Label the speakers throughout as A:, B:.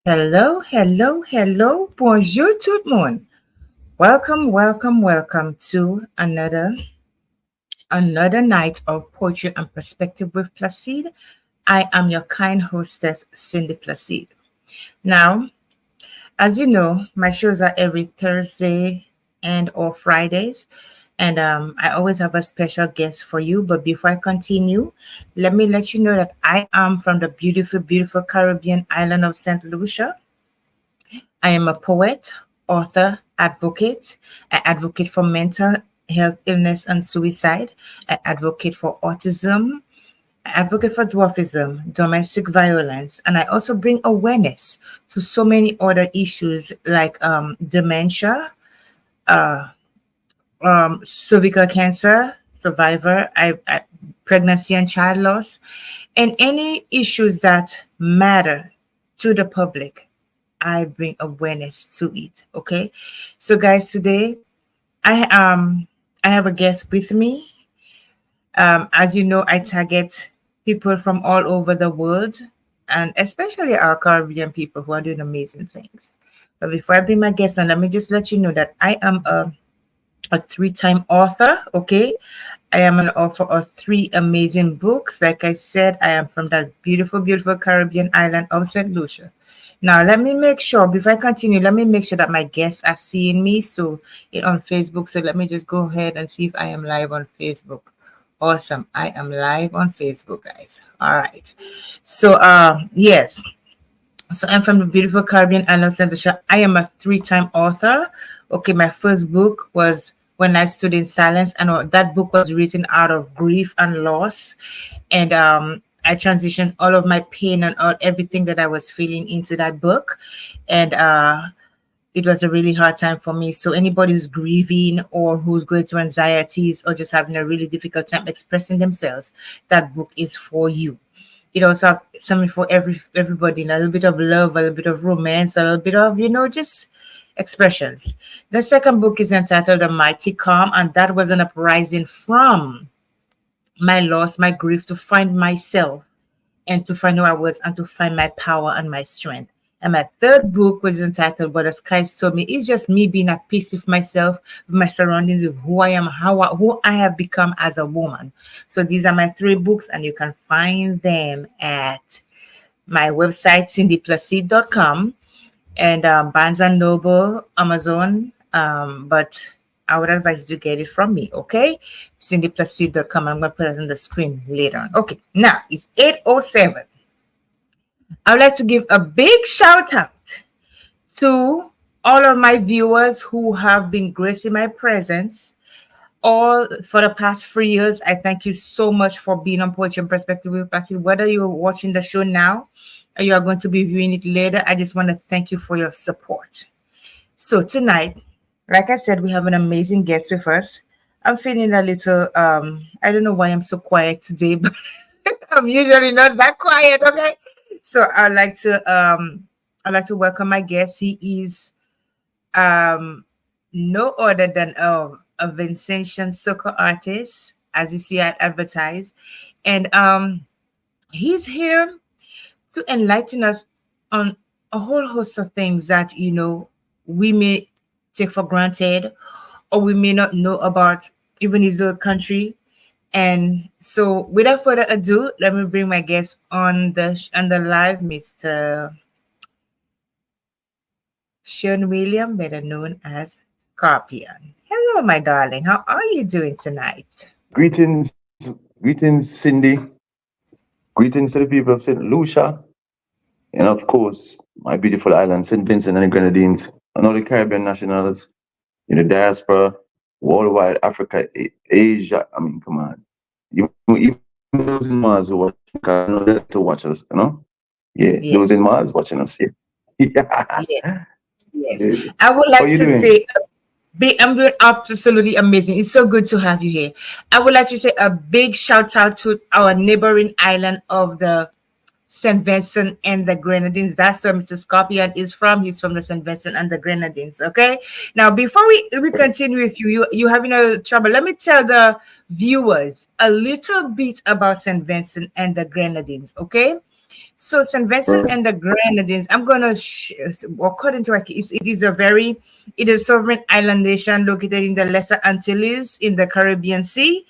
A: Hello, hello, hello. Bonjour tout le monde. Welcome, welcome, welcome to another night of poetry and perspective with Placide. I am your kind hostess, Cindy Placide. Now, as you know, my shows are every Thursday and or Fridays. And I always have a special guest for you. But before I continue, let me let you know that I am from the beautiful, beautiful Caribbean island of St. Lucia. I am a poet, author, advocate. I advocate for mental health, illness, and suicide. I advocate for autism. I advocate for dwarfism, domestic violence, and I also bring awareness to so many other issues like dementia, uh, cervical cancer survivor, pregnancy and child loss, and any issues that matter to the public. I bring awareness to it. Okay, so guys, today I have a guest with me. As you know, I target people from all over the world, and especially our Caribbean people who are doing amazing things. But before I bring my guest on, let me just let you know that I am a three-time author. Okay, I am an author of three amazing books. Like I said, I am from that beautiful, beautiful Caribbean island of St. Lucia. Now, let me make sure, before I continue, let me make sure that my guests are seeing me. So, on Facebook. So, let me just go ahead and see if I am live on Facebook. Awesome. I am live on Facebook, guys. All right. So, yes. So, I'm from the beautiful Caribbean island of St. Lucia. I am a three-time author. Okay, my first book was When I Stood in Silence, and that book was written out of grief and loss. And I transitioned all of my pain and all everything that I was feeling into that book. And it was a really hard time for me. So anybody who's grieving or who's going through anxieties or just having a really difficult time expressing themselves, that book is for you. It also have something for everybody, a little bit of love, a little bit of romance, a little bit of, just expressions. The second book is entitled A Mighty Calm, and that was an uprising from my loss, my grief, to find myself and to find who I was and to find my power and my strength. And my third book was entitled What the Skies Told Me. It's just me being at peace with myself, with my surroundings, with who I am, who I have become as a woman. So these are my three books, and you can find them at my website, cindyplacide.com, and Barnes and Noble, Amazon. But I would advise you to get it from me, okay? cindyplacide.com. I'm going to put it on the screen later on. Okay, now it's 8:07. I would like to give a big shout out to all of my viewers who have been gracing my presence all for the past 3 years. I thank you so much for being on Poetry and Perspective with Placide. Whether you're watching the show now or you are going to be viewing it later, I just want to thank you for your support. So tonight, like I said, we have an amazing guest with us. I'm feeling a little I don't know why I'm so quiet today, but I'm usually not that quiet, okay? So I'd like to welcome my guest. He is no other than a Vincentian soccer artist, as you see I advertise. And he's here to enlighten us on a whole host of things that we may take for granted or we may not know about even his little country. And so without further ado, let me bring my guest on the live, Mr. Shern William, better known as Skaryion. Hello, my darling. How are you doing tonight?
B: Greetings, Cindy. Greetings to the people of St. Lucia, and of course, my beautiful island, St. Vincent and the Grenadines, and all the Caribbean nationals in the diaspora, worldwide, Africa, Asia. I mean, come on. Even those in Mars who watch, because I know they like to watch us, Yeah, those in
A: Yes,
B: Mars watching us, yeah.
A: yes,
B: Yeah.
A: yes.
B: Yeah.
A: I would
B: How
A: like
B: you
A: to
B: doing?
A: say I'm doing absolutely amazing. It's so good to have you here. I would like to say a big shout out to our neighboring island of the St. Vincent and the Grenadines. That's where Mr. Skaryion is from. He's from the St. Vincent and the Grenadines. Okay. Now, before we continue with you having a trouble. Let me tell the viewers a little bit about St. Vincent and the Grenadines. Okay. So St. Vincent
B: Right.
A: and the Grenadines, I'm gonna according to it is a very it is a sovereign island nation located in the Lesser Antilles in the Caribbean Sea.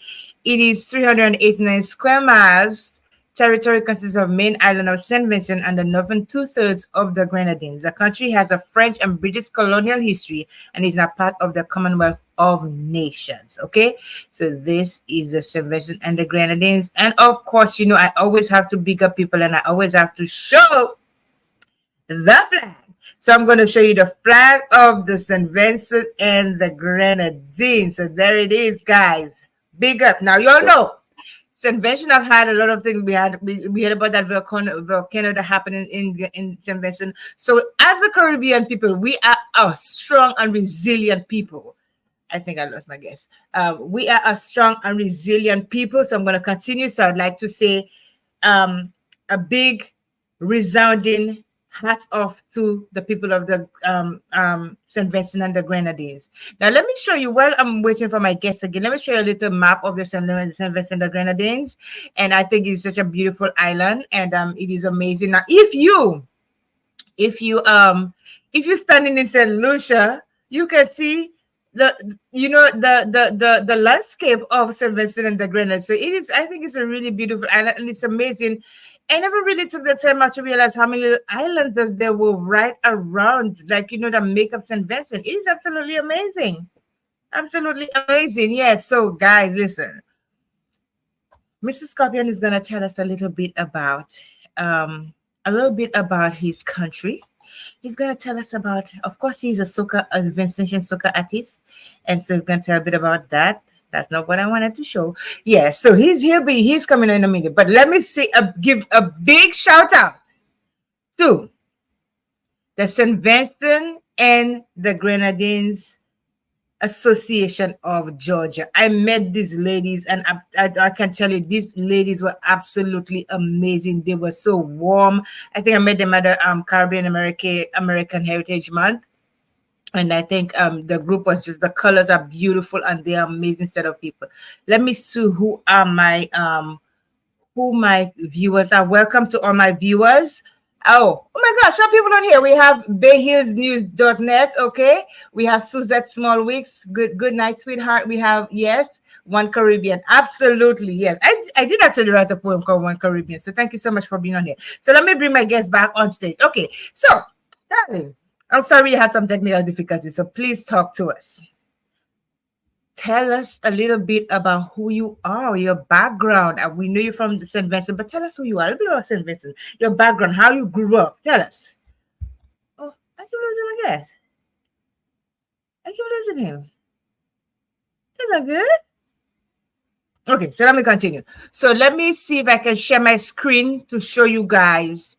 A: It is 389 square miles. Territory consists of main island of St. Vincent and the northern two-thirds of the Grenadines. The country has a French and British colonial history and is now part of the Commonwealth of Nations. Okay, so this is the St. Vincent and the Grenadines. And of course, I always have to big up people and I always have to show the flag. So I'm going to show you the flag of the St. Vincent and the Grenadines. So there it is, guys. Big up. Now, you all know St. Vincent have had a lot of things. We heard about that volcano that happened in St. Vincent. So as the Caribbean people, we are a strong and resilient people. I think I lost my guess. We are a strong and resilient people. So I'm going to continue. So I'd like to say a big resounding hats off to the people of the St. Vincent and the Grenadines. Now, let me show you, while I'm waiting for my guests again, let me show you a little map of the St. Vincent and the Grenadines. And I think it's such a beautiful island and it is amazing. Now, if you standing in St. Lucia, you can see the landscape of St. Vincent and the Grenadines. So I think it's a really beautiful island and it's amazing. I never really took the time out to realize how many islands there were right around, like that make up St. Vincent. It is absolutely amazing. Absolutely amazing. Yes. So guys, listen. Mr. Skaryion is gonna tell us a little bit about his country. He's going to tell us about, of course, he's a Vincentian soccer artist. And so he's going to tell a bit about that. That's not what I wanted to show. Yeah, so he's coming in a minute. But let me give a big shout out to the St. Vincent and the Grenadines Association of Georgia. I met these ladies, and I can tell you, these ladies were absolutely amazing. They were so warm. I think I met them at the Caribbean American Heritage Month, and I think the group was just, the colors are beautiful and they're amazing set of people. Let me see who my viewers are. Welcome to all my viewers. Oh my gosh, some people on here. We have bayhillsnews.net. Okay. We have Suzette Smallweeks. Good night, sweetheart. We have, yes, One Caribbean. Absolutely. Yes. I did actually write a poem called One Caribbean. So thank you so much for being on here. So let me bring my guests back on stage. Okay. So, darling, I'm sorry you had some technical difficulties. So please talk to us. Tell us a little bit about who you are, your background. We know you're from St. Vincent, but tell us who you are. A little bit about St. Vincent, your background, how you grew up. Tell us. Oh, I keep losing my guess. I keep losing him. Is that good? Okay, so let me continue. So let me see if I can share my screen to show you guys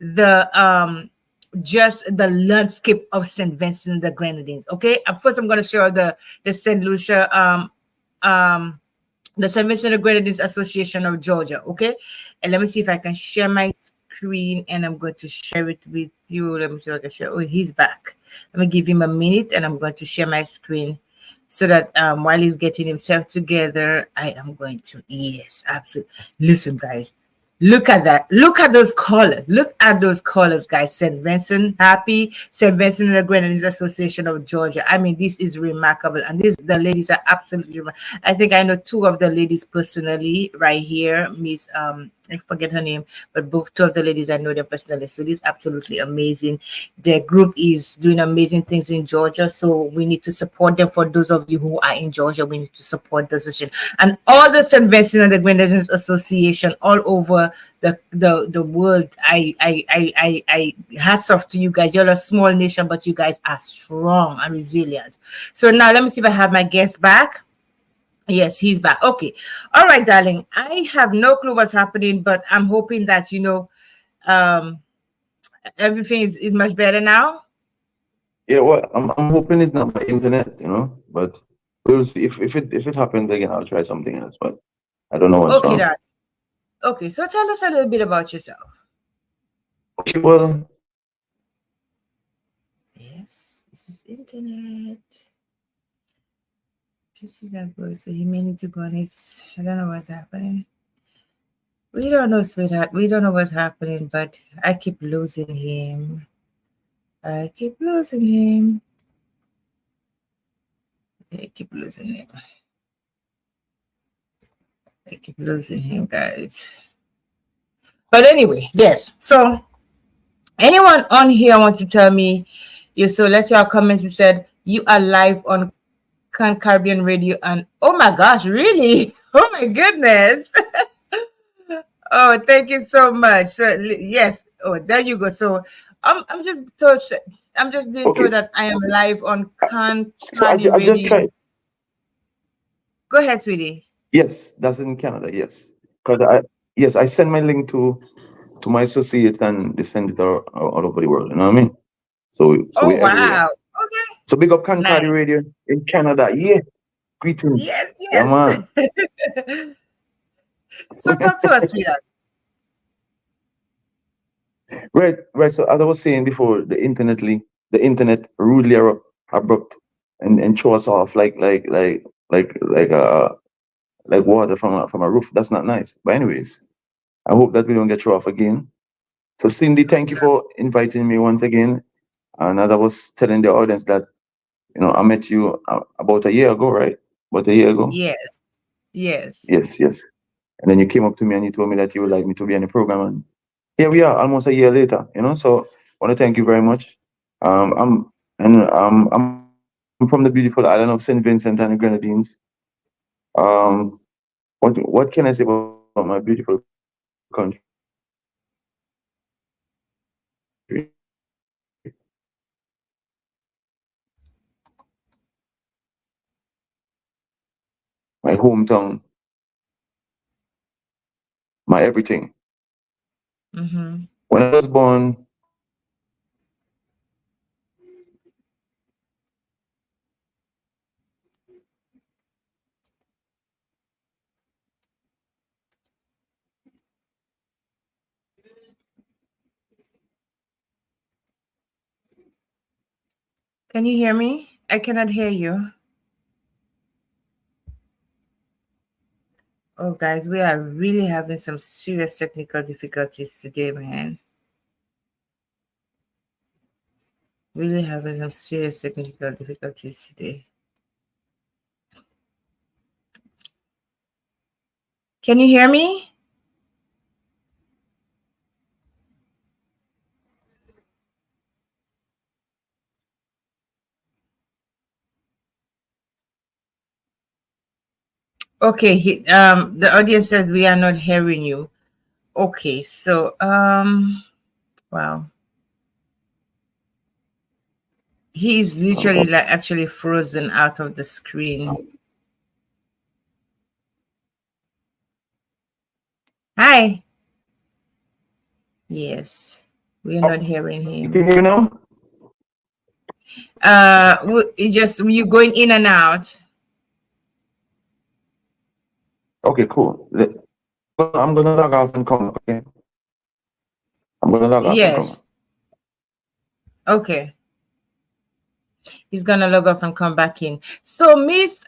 A: the just the landscape of St. Vincent and the Grenadines. Okay, first I'm going to show the St. Lucia the St. Vincent and the Grenadines Association of Georgia. Okay, and let me see if I can share my screen, and I'm going to share it with you. Let me see if I can share. Oh, he's back. Let me give him a minute, and I'm going to share my screen so that while he's getting himself together, I am going to, yes, absolutely. Listen, guys. Look at that. Look at those colors. Look at those colors, guys. St. Vincent, happy. St. Vincent and the Grenadines Association of Georgia. I mean, this is remarkable. And the ladies are absolutely, I think I know two of the ladies personally right here. Miss, I forget her name, but two of the ladies, I know them personally. So this is absolutely amazing. Their group is doing amazing things in Georgia. So we need to support them. For those of you who are in Georgia, we need to support the association. And all the St. Vincent and the Grenadines Association all over the world. I hats off to you guys. You're a small nation, but you guys are strong and resilient. So now let me see if I have my guest back. Yes, he's back. Okay. All right, darling. I have no clue what's happening, but I'm hoping that everything is much better now.
B: Yeah, well, I'm hoping it's not my internet, but we'll see. If it happens again, I'll try something else. But I don't know what's
A: Okay,
B: wrong.
A: darling. Okay, so tell us a little bit about yourself.
B: Okay, well,
A: Yes, this is internet. This is not good, so you may need to go on it. I don't know what's happening. We don't know, sweetheart. We don't know what's happening, but I keep losing him. I keep losing him. I keep losing him. I keep losing him, guys. But anyway, yes. So anyone on here want to tell me you, so let's your comments. You said you are live on Caribbean Radio, and oh my gosh, really? Oh my goodness. Oh, thank you so much. So, yes. Oh, there you go. So I'm just told, I'm just being told
B: Okay.
A: that I am live on
B: So
A: Cardi
B: I just
A: Radio.
B: tried.
A: Go ahead, sweetie.
B: Yes, that's in Canada. Yes, because I send my link to my associates and they send it all over the world. You know what I mean? So
A: Oh
B: we're everywhere.
A: wow. Okay.
B: So big up Concordia
A: Nice.
B: Radio in Canada. Yeah, greetings.
A: Yes,
B: Yeah, man.
A: yes. So talk to us, sweetheart.
B: Right, right. So as I was saying before, the internet rudely abrupt and throw us off like water from a roof. That's not nice. But anyways, I hope that we don't get thrown off again. So Cindy, thank you for inviting me once again. And as I was telling the audience that I met you about a year ago, right? About a year ago.
A: Yes, yes.
B: Yes, yes. And then you came up to me and you told me that you would like me to be on the program. And here we are, almost a year later. So I want to thank you very much. I'm from the beautiful island of Saint Vincent and the Grenadines. Um, what can I say about my beautiful country? My hometown, my everything.
A: Mm-hmm.
B: When I was born,
A: Can you hear me? I cannot hear you. Oh, guys, we are really having some serious technical difficulties today, man. Really having some serious technical difficulties today. Can you hear me? Okay, the audience says we are not hearing you. Okay, so wow. He's literally like actually frozen out of the screen. Hi. Yes. We are not hearing
B: you can
A: him.
B: hear me now?
A: It just you going in and out.
B: Okay, cool. I'm gonna log off and come back, okay? I'm gonna log off and come back.
A: Yes. Okay. He's gonna log off and come back in. So, Miss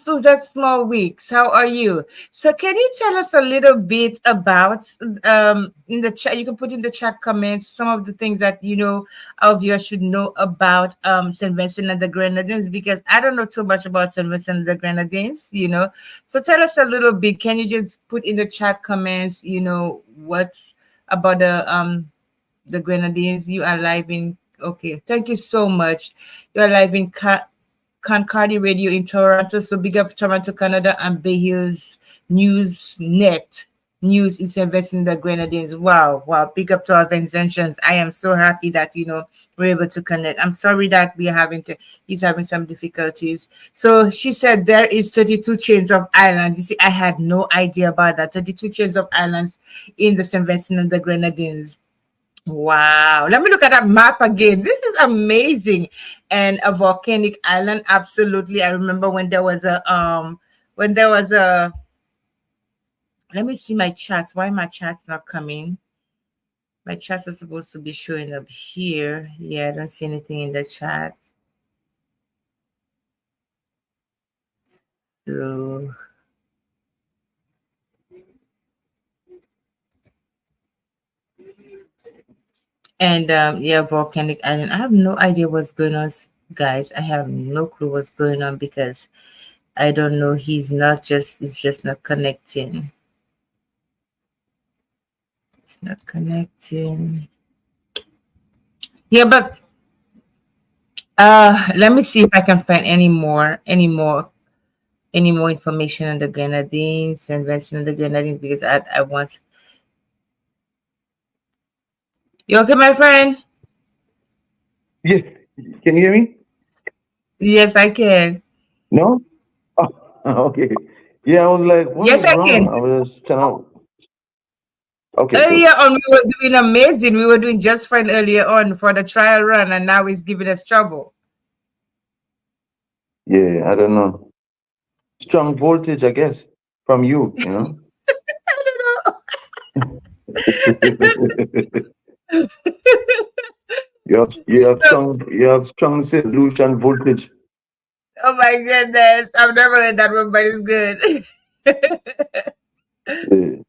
A: Suzette Small Weeks, how are you? So, can you tell us a little bit about in the chat? You can put in the chat comments some of the things that our viewers should know about Saint Vincent and the Grenadines, because I don't know too much about Saint Vincent and the Grenadines. So tell us a little bit. Can you just put in the chat comments? What about the Grenadines? You are live in. Okay, thank you so much. You are live in Concordia Radio in Toronto. So big up Toronto, Canada, and Bay Hills News Net News is investing in the Grenadines. Wow, wow. Big up to our Vincentians. I am so happy that we're able to connect. I'm sorry that he's having some difficulties. So she said there is 32 chains of islands. You see, I had no idea about that. 32 chains of islands in the St. Vincent and the Grenadines. Wow. Let me look at that map again. This is amazing. And a volcanic island. Absolutely. I remember when there was a let me see my chats. Why my chats not coming? My chats are supposed to be showing up here. Yeah, I don't see anything in the chat. So And yeah, volcanic island. I have no idea what's going on, guys. I have no clue what's going on because I don't know. He's just not connecting. It's not connecting. Yeah, but let me see if I can find any more information on the Grenadines, investing in the Grenadines because I want. You okay, my friend?
B: Yes. Can you hear me?
A: Yes, I can.
B: No? Oh, okay. Yeah, I was like, what
A: Yes,
B: is
A: I can.
B: wrong? I was just trying to. Okay, good.
A: Earlier on, we were doing amazing. We were doing just fine earlier on for the trial run, and now it's giving us trouble.
B: Yeah, I don't know. Strong voltage, I guess, from you, you know?
A: I don't know. So,
B: You have strong solution voltage.
A: oh my goodness, I've never heard that one, but it's good.
B: Yeah.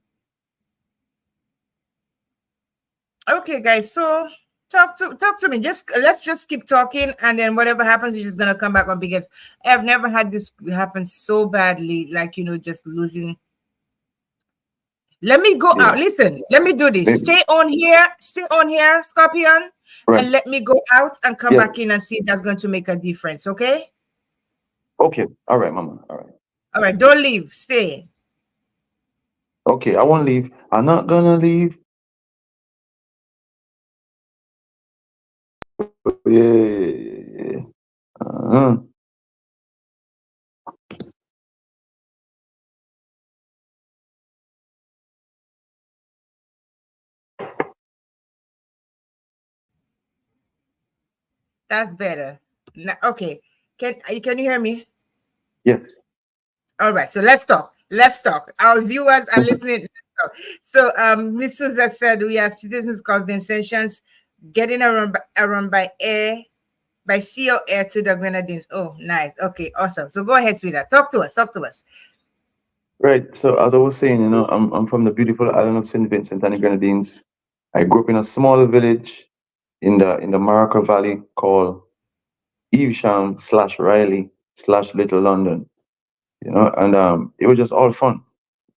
A: Okay, guys. So talk to me. Just let's just keep talking, and then whatever happens, you're just gonna come back on because I've never had this happen so badly. Like just losing. Let me go
B: Yeah.
A: out. Listen, let me do this.
B: Maybe.
A: Stay on here, Scorpion,
B: Right.
A: and let me go out and come
B: Yeah.
A: back in and see if that's going to make a difference. Okay.
B: Okay. All right, Mama. All right.
A: All right. Don't leave. Stay.
B: Okay, I won't leave. I'm not gonna leave. Yeah.
A: That's better. Okay. Can you hear me?
B: Yes.
A: All right, so let's talk. Let's talk. Our viewers are listening. Let's talk. So, Ms. Suzette said we are citizens conversations getting around by air, by sea or air to the Grenadines. Oh, nice. Okay, awesome. So go ahead, sweetheart. Talk to us. Talk to us.
B: Right. So as I was saying, I'm from the beautiful island of Saint Vincent and the Grenadines. I grew up in a small village in the Maraca Valley called Evesham slash Riley slash Little London. And it was just all fun.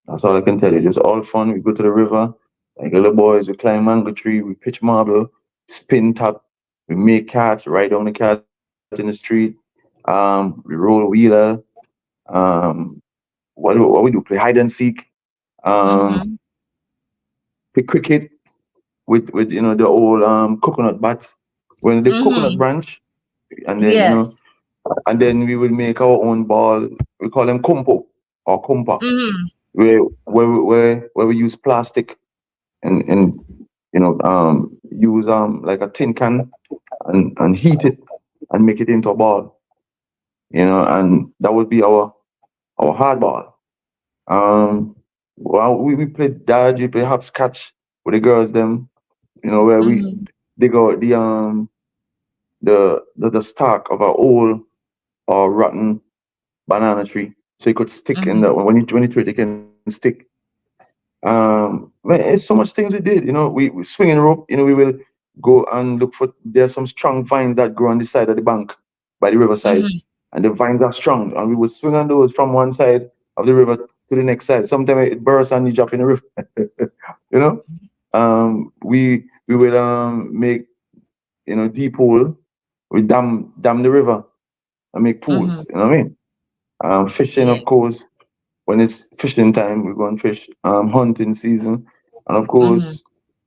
B: That's all I can tell you. Just all fun. We go to the river, like little boys. We climb mango tree. We pitch marble, spin top. We make cats, ride down the cats in the street. We roll wheeler. Um, what we do? Play hide and seek. Um,
A: Mm-hmm.
B: play cricket with the old coconut bats. When the coconut
A: Mm-hmm.
B: branch, and then
A: Yes.
B: we will make our own ball. We call them compo or compa,
A: Mm-hmm.
B: where we use plastic and use like a tin can and heat it and make it into a ball. And that would be our hard ball. Well, we play dodge, we play hopscotch with the girls. Them, where we
A: Mm-hmm.
B: dig out the stalk of a old or rotten banana tree, so it could stick in the
A: Mm-hmm.
B: when you throw it, it can stick. Man, it's so much things we did. We swinging rope. We will go and look for. There's some strong vines that grow on the side of the bank by the riverside,
A: Mm-hmm.
B: and the vines are strong, and we would swing on those from one side of the river to the next side. Sometimes it bursts and you drop in the river. you know. We will make deep hole. We dam the river and make
A: Mm-hmm.
B: pools. You know what I mean? Fishing,
A: Yeah.
B: of course. When it's fishing time, we go and fish. Hunting season, and of
A: Mm-hmm.
B: course,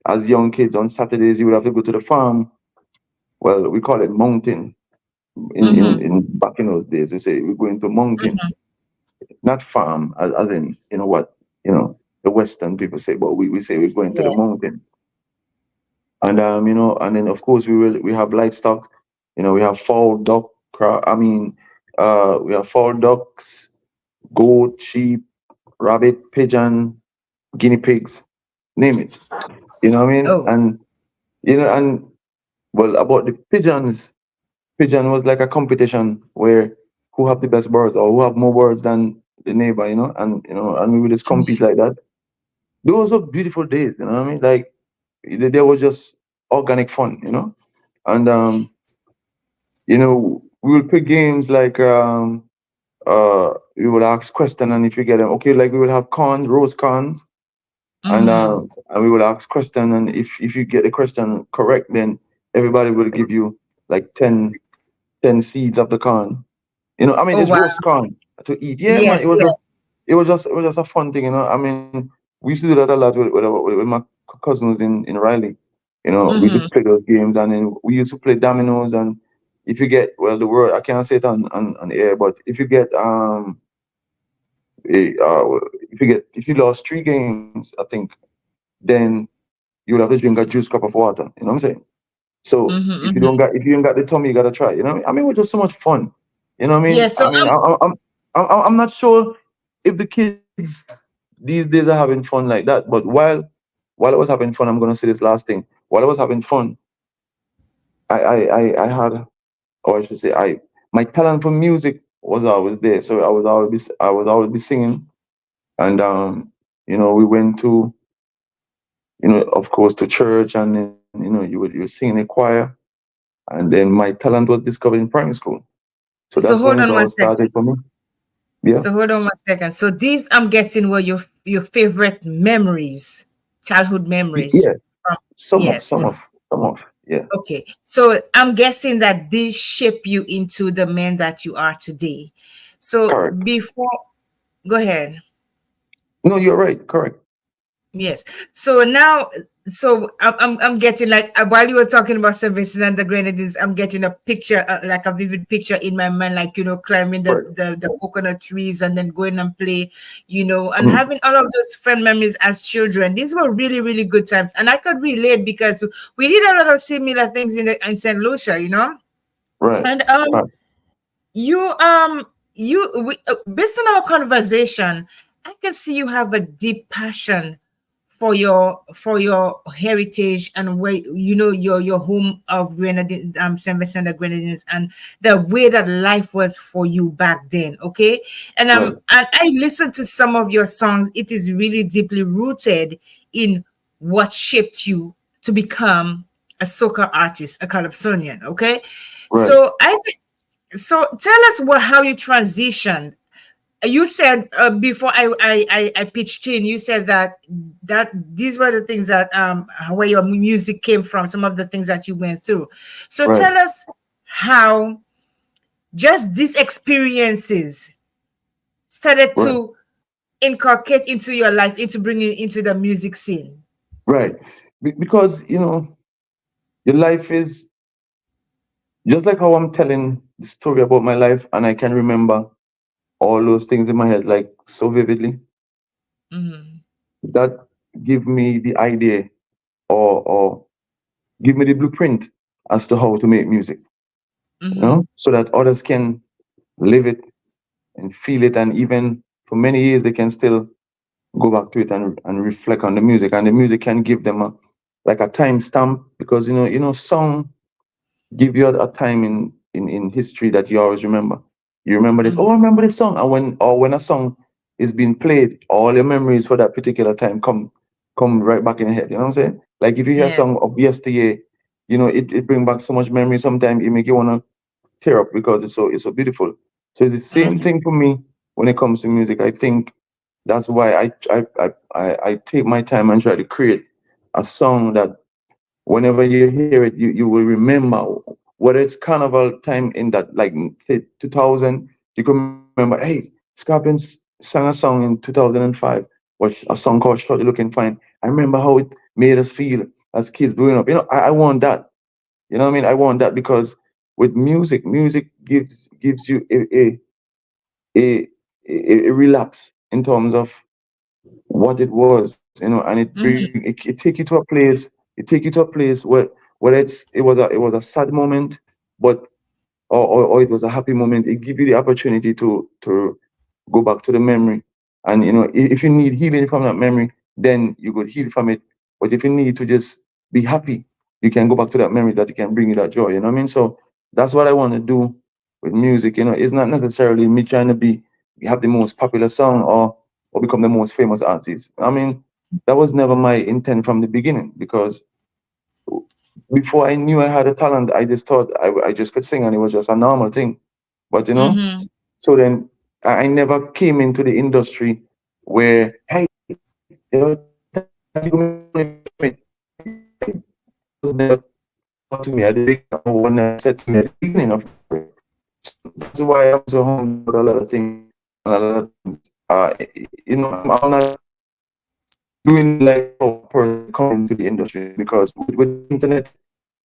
B: as young kids on Saturdays, you would have to go to the farm. Well, we call it mountain. In,
A: Mm-hmm.
B: in back in those days, we say we're going to mountain,
A: Mm-hmm.
B: not farm, as in what the Western people say, but we say we're going to the
A: Yeah.
B: mountain. And then of course we have livestock. We have fowl, duck, we have fowl, ducks, goat, sheep, rabbit, pigeon, guinea pigs, name it. You know what I mean?
A: Oh.
B: And well, about the pigeons, pigeon was like a competition where who have the best birds or who have more birds than the neighbor, and we would just compete
A: Mm-hmm.
B: like that. Those were beautiful days, you know what I mean? Like they were just organic fun, and we will play games like we will ask question, and if you get them, okay, like we will have cons, roast cons,
A: Mm-hmm.
B: and we will ask question, and if you get the question correct, then everybody will give you like 10 seeds of the corn. I mean,
A: Oh
B: it's
A: wow.
B: roast corn to eat. Yeah, man,
A: Yes, yes.
B: it was just a fun thing. I mean, we used to do that a lot with my cousins in Riley. We used to
A: Mm-hmm.
B: play those games, and then we used to play dominoes. And if you get, well, the word I can't say it on air, but if you get eh, uh, if you lost 3 games, I think, then you will have to drink a juice cup of water. You know what I'm saying? So
A: Mm-hmm.
B: if you ain't got the tummy, you gotta try. You know what I mean? I mean, it was just so much fun. You know what I mean?
A: Yeah, so
B: I'm not sure if the kids these days are having fun like that. But while I was having fun, I'm gonna say this last thing. While I was having fun, I had, or I should say, my talent for music was always there. So I was always be singing, and we went to, of course, to church, and then you were singing in choir, and then my talent was discovered in primary school. So
A: so
B: that's when
A: hold
B: it
A: on one
B: all
A: second.
B: started for me. Yeah.
A: So hold on one second. So these I'm guessing were your favorite memories, childhood memories
B: Yeah.
A: from
B: Some of,
A: yes.
B: some of, some of. Yeah.
A: Okay. So I'm guessing that these shape you into the man that you are today. So
B: Correct.
A: before go ahead.
B: No, you're right. Correct.
A: Yes. So now, so I'm getting like while you were talking about St. Vincent and the Grenadines, I'm getting a picture, like a vivid picture in my mind, like climbing
B: Right.
A: the coconut trees and then going and play, and
B: Mhm.
A: having all of those fun memories as children. These were really really good times, and I could relate because we did a lot of similar things in St. Lucia.
B: Right.
A: And
B: Right.
A: you based on our conversation, I can see you have a deep passion for your heritage and where your home of Grenadine, Saint Vincent and the Grenadines, and the way that life was for you back then. Okay,
B: Right.
A: and I listened to some of your songs. It is really deeply rooted in what shaped you to become a soca artist, a calypsonian. Okay,
B: Right.
A: so so tell us how you transitioned. You said before I pitched in, you said that these were the things that where your music came from, some of the things that you went through. So
B: Right.
A: tell us how just these experiences started
B: Right.
A: to inculcate into your life, into bringing into the music scene.
B: Right. Because your life is just like how I'm telling the story about my life, and I can remember all those things in my head like so vividly.
A: Mm-hmm.
B: That give me the idea, or give me the blueprint as to how to make music.
A: Mm-hmm.
B: So that others can live it and feel it, and even for many years they can still go back to it and reflect on the music, and the music can give them like a timestamp, because song give you a time in history that you always remember. You remember this. Oh, I remember this song. And when a song is being played, all your memories for that particular time come right back in your head. You know what I'm saying? Like if you hear a
A: Yeah.
B: song of yesteryear, it bring back so much memory. Sometimes it make you wanna tear up because it's so beautiful. So it's the same
A: Mm-hmm.
B: thing for me when it comes to music. I think that's why I take my time and try to create a song that whenever you hear it, you will remember, whether it's carnival time in that, like, say 2000, you can remember, hey, Scorpions sang a song in 2005, was a song called Shorty Looking Fine. I remember how it made us feel as kids growing up. I want that. You know what I mean? I want that because with music gives you a, a relapse in terms of what it was, and
A: Mm-hmm.
B: it take you to a place, where it was a sad moment, but or it was a happy moment. It give you the opportunity to go back to the memory, and if you need healing from that memory, then you could heal from it. But if you need to just be happy, you can go back to that memory that can bring you that joy. You know what I mean? So that's what I want to do with music. It's not necessarily me trying to have the most popular song, or become the most famous artist. I mean, that was never my intent from the beginning, because before I knew I had a talent, I just thought I just could sing and it was just a normal thing. But
A: Mm-hmm.
B: so then I never came into the industry where, hey, there was time you go make money from it. That was never taught to me at the beginning, or one never said to me at the beginning of my career. So that's why I'm so humble about a lot of things and a lot of things. I'm not doing it like how a person come into the industry because with the internet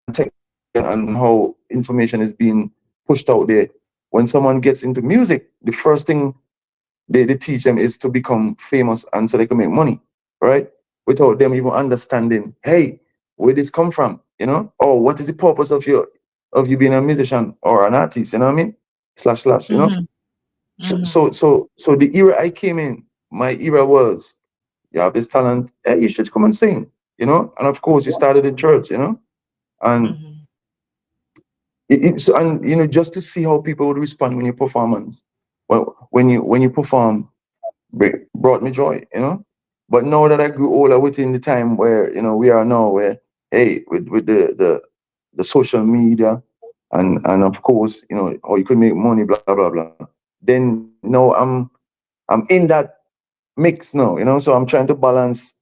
B: and technology and how information is being pushed out there, when someone gets into music, the first thing they teach them is to become famous and so they can make money, right? Without them even understanding, hey, where this come from, or what is the purpose of you being a musician or an artist, you know what I mean? Slash slash,
A: Mm-hmm. Mm-hmm.
B: So the era I came in, my era was you have this talent, hey, you should come and sing, and of course you started in church, and
A: Mm-hmm.
B: just to see how people would respond when you performance, well, when you perform brought me joy, but now that I grew older within the time where we are now, where hey, with the social media and of course how you could make money, blah blah blah, then now I'm in that mix now, so I'm trying to balance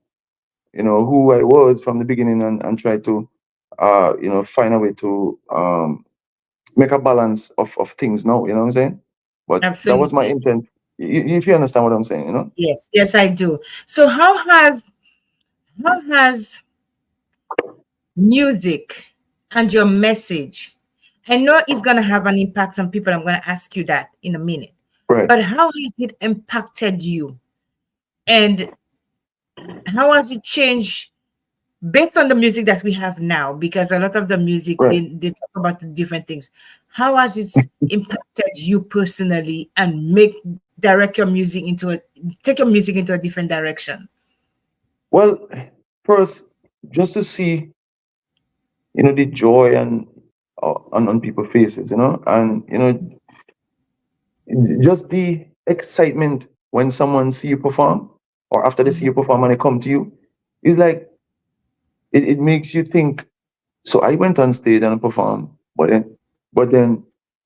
B: who I was from the beginning and try to find a way to make a balance of things now, you know what I'm saying? But that was my
A: Absolutely.
B: intent. If you understand what I'm saying.
A: Yes. Yes, I do. So how has music and your message, I know it's going to have an impact on people. I'm going to ask you that in a minute.
B: Right,
A: But how has it impacted you? And how has it changed based on the music that we have now? Because a lot of the music,
B: right.
A: they talk about the different things. How has it impacted you personally and make direct your music into a take your music into a different direction?
B: Well, first, just to see, the joy and on people's faces, and just the excitement when someone see you perform, or after they see you
A: Mhm,
B: perform and they come to you, it's like it makes you think. So I went on stage and I performed, but then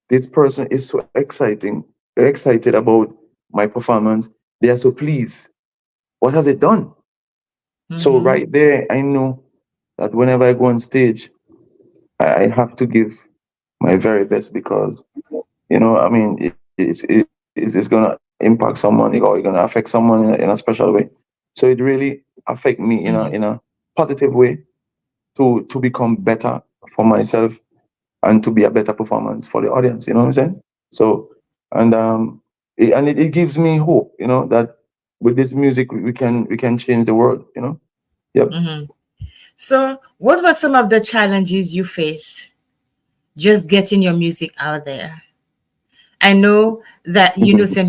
B: this person is so excited about my performance. They are so pleased. What has it done? So
A: mhm,
B: right there, I know that whenever I go on stage, I have to give my very best because I mean it's gonna impact someone or it's gonna affect someone in a special way. So it really affect me
A: mhm.
B: in a positive way to become better for myself and to be a better performance for the audience. You know what I'm saying? So and it gives me hope. That with this music we can change the world. Yep.
A: Mhm. So, what were some of the challenges you faced just getting your music out there? I know that St.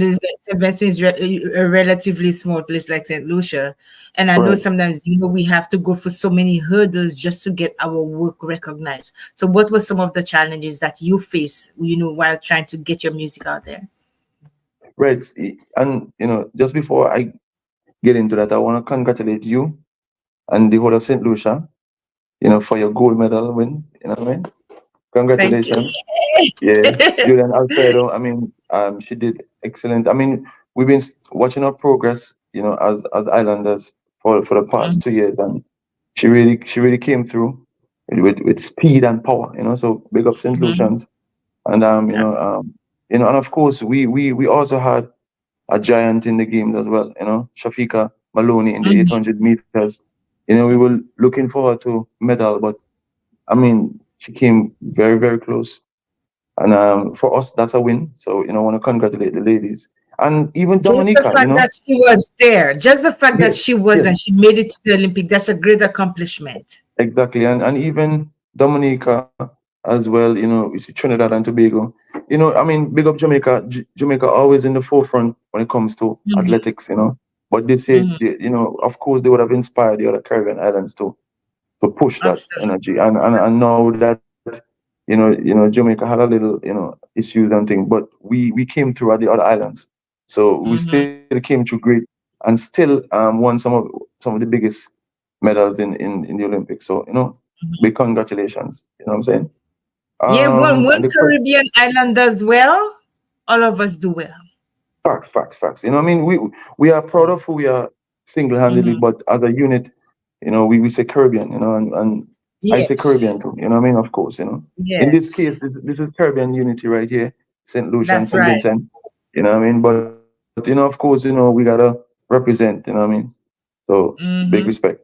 A: Vincent is a relatively small place like St. Lucia, and I know
B: Right.
A: sometimes we have to go through so many hurdles just to get our work recognized. So, what were some of the challenges that you face, while trying to get your music out there?
B: Right. And just before I get into that, I want to congratulate you and the whole of St. Lucia, for your gold medal win. You know what I mean?
A: Thank you.
B: Congratulations. Yeah, Julian Alfredo. I mean, she did excellent. I mean, we've been watching her progress, as Islanders for the past
A: Mhm,
B: 2 years, and she really came through with speed and power. So big up St.
A: mhm.
B: Lucians, and and of course we also had a giant in the games as well. Shafika Maloney in the
A: Mhm.
B: 800 meters. We were looking forward to medal, but I mean, she came very very close. And for us, that's a win. So, I want to congratulate the ladies. And even
A: Just the
B: Dominica,
A: fact that she was there, just the fact that
B: yes,
A: she was
B: yes,
A: and she made it to the Olympic, that's a great accomplishment.
B: exactly. And even Dominica as well, we see Trinidad and Tobago. I mean, big up Jamaica. Jamaica always in the forefront when it comes to
A: Mhm,
B: athletics. But they say,
A: mhm.
B: of course, they would have inspired the other Caribbean islands to push that
A: Absolutely.
B: energy. And now that Jamaica had a little issues and things, but we came through at the other islands, so we
A: Mhm.
B: still came through great and still won some of the biggest medals in the Olympics. So big congratulations. You know what I'm saying?
A: Yeah, when
B: And the
A: Caribbean island does well, all of us do well.
B: facts. You know what I mean? We are proud of who we are single-handedly,
A: Hmm.
B: but as a unit, we say Caribbean, and I say
A: Yes,
B: Caribbean too. You know what I mean? Of course, In this
A: yes,
B: case, this is Caribbean unity right here, St. Lucia and
A: that's
B: St.
A: right.
B: Vincent. You know what I mean? But of course, we gotta represent. You know what I mean? So big
A: Hmm.
B: respect.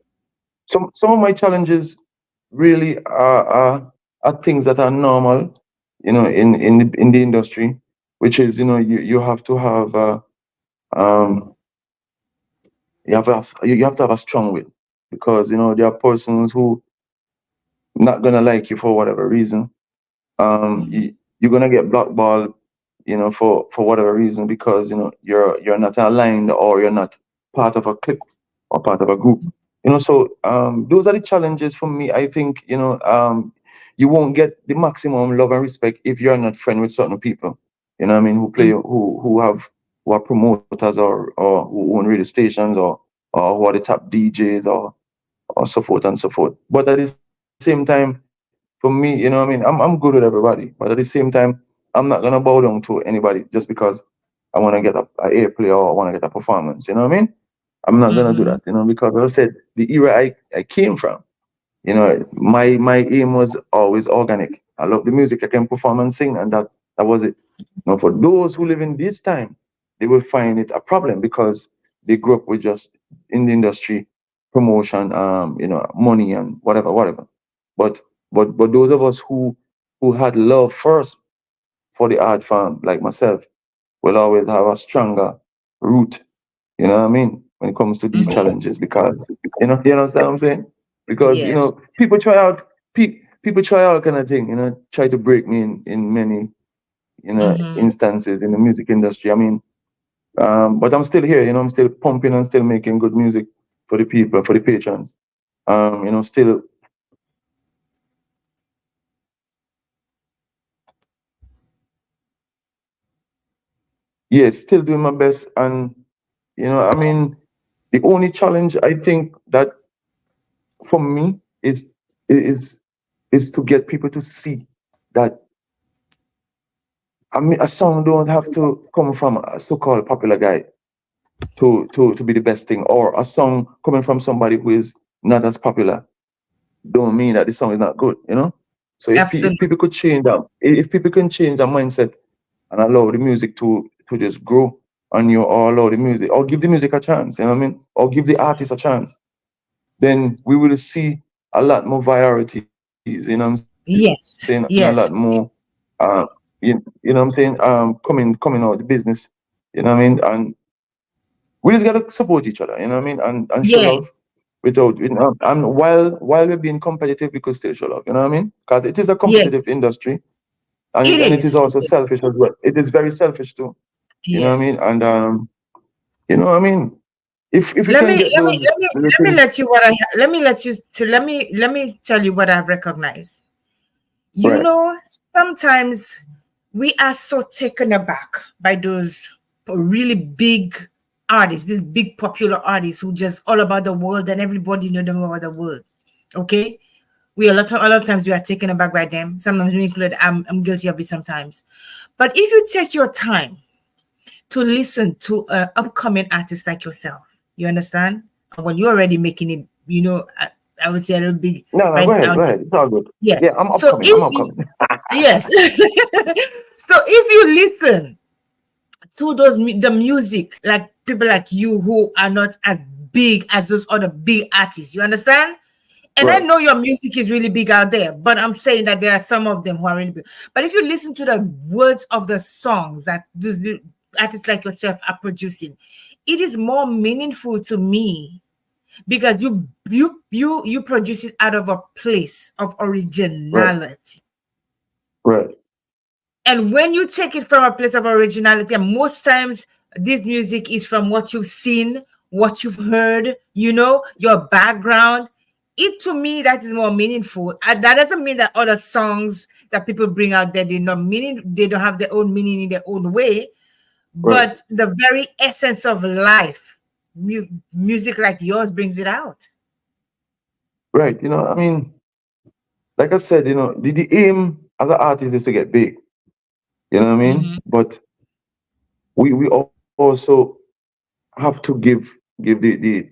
B: Some of my challenges really are things that are normal, in the industry, which is you have to have um you have to have a strong will, because there are persons who not gonna like you for whatever reason.
A: Hmm.
B: You're gonna get blackballed, for whatever reason, because you're not aligned, or you're not part of a clique or part of a group. So those are the challenges for me. I think you won't get the maximum love and respect if you're not friend with certain people. You know what I mean? Who play who are promoters, or who own radio stations, or who are the top DJs, or so forth and so forth. But at the same time, for me, I'm good with everybody. But at the same time, I'm not gonna bow down to anybody just because I want to get a airplay, or I want to get a performance. You know what I mean? I'm not gonna do
A: Hmm.
B: that. Because as I said, the era I came from, my aim was always organic. I love the music. I can perform and sing, and that was it. Now, for those who live in this time, they will find it a problem, because they grew up with just in the industry promotion, money and whatever. But but those of us who had love first for the art form, like myself, will always have a stronger root. You know what I mean? When it comes to these
A: Hmm.
B: challenges, because you understand what I'm saying? Because
A: Yes,
B: people try all kind of thing, try to break me in many
A: hmm,
B: instances in the music industry. I mean, but I'm still here. I'm still pumping and still making good music for the people, for the patrons. Still, yeah, still doing my best. And I mean, the only challenge I think that for me is is to get people to see that, I mean, a song don't have to come from a so-called popular guy to be the best thing, or a song coming from somebody who is not as popular don't mean that the song is not good. So if
A: absolutely.
B: people could change that, if people can change their mindset and allow the music to just grow on you, or allow the music, or give the music a chance, you know what I mean, or give the artist a chance, then we will see a lot more varieties, and a lot more
A: Yes, yes,
B: uh you know what I'm saying, coming out the business, you know what I mean, and we just gotta support each other, you know what I mean, and show
A: yeah,
B: love without, and while we're being competitive, we could still show love, you know what I mean, because it is a
A: yes.
B: competitive industry, and
A: It
B: it is
A: is.
B: also
A: It is.
B: selfish as well. It is very selfish too, you know what I
A: Yes.
B: mean, and I mean, if we
A: Let
B: can
A: me
B: get
A: let me
B: those
A: let me
B: little
A: let me
B: things
A: let you what I let me let you to let me tell you what I've recognized. You
B: right,
A: know, sometimes we are so taken aback by those really big artists, these big popular artists who just all about the world and everybody know them about the world. Okay, we a lot of times we are taken aback by them. Sometimes we include I'm guilty of it sometimes. But if you take your time to listen to an upcoming artist like yourself. You understand? And when you're already making it, I would say a little big
B: no,
A: right
B: go
A: out there.
B: ahead, it's all good.
A: Yeah.
B: Yeah, I'm
A: So
B: upcoming, I'm
A: if you,
B: upcoming.
A: yes, so if you listen to the music, like people like you who are not as big as those other big artists, you understand? And I
B: Right,
A: know your music is really big out there, but I'm saying that there are some of them who are really big. But if you listen to the words of the songs that those artists like yourself are producing, it is more meaningful to me because you produce it out of a place of
B: right,
A: originality.
B: right,
A: And when you take it from a place of originality, and most times this music is from what you've seen, what you've heard, your background. It to me that is more meaningful. And that doesn't mean that other songs that people bring out there they don't have their own meaning in their own way.
B: right,
A: But the very essence of life, music like yours brings it out.
B: right. I mean, like I said, the aim as an artist is to get big. You know what I mean?
A: Mm-hmm.
B: But we also have to give the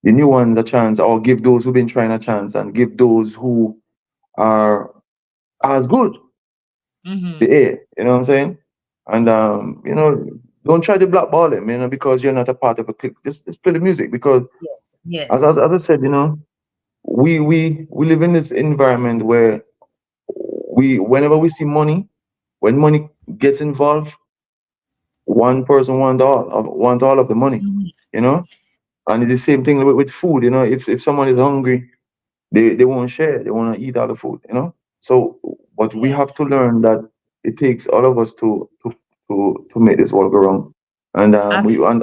B: new ones a chance, or give those who've been trying a chance, and give those who are as good
A: Mm-hmm.
B: the air. You know what I'm saying? And don't try to blackball them, because you're not a part of a clique. Just play the music, because
A: Yes.
B: as
A: Yes.
B: I said, we live in this environment where whenever we see money, when money gets involved, one person want all of the money,
A: Mhm.
B: you know. And it's the same thing with food, if someone is hungry, they won't share, they want to eat all the food. So but we have
A: Yes.
B: to learn that it takes all of us to make this world go round. And we
A: Absolutely.
B: and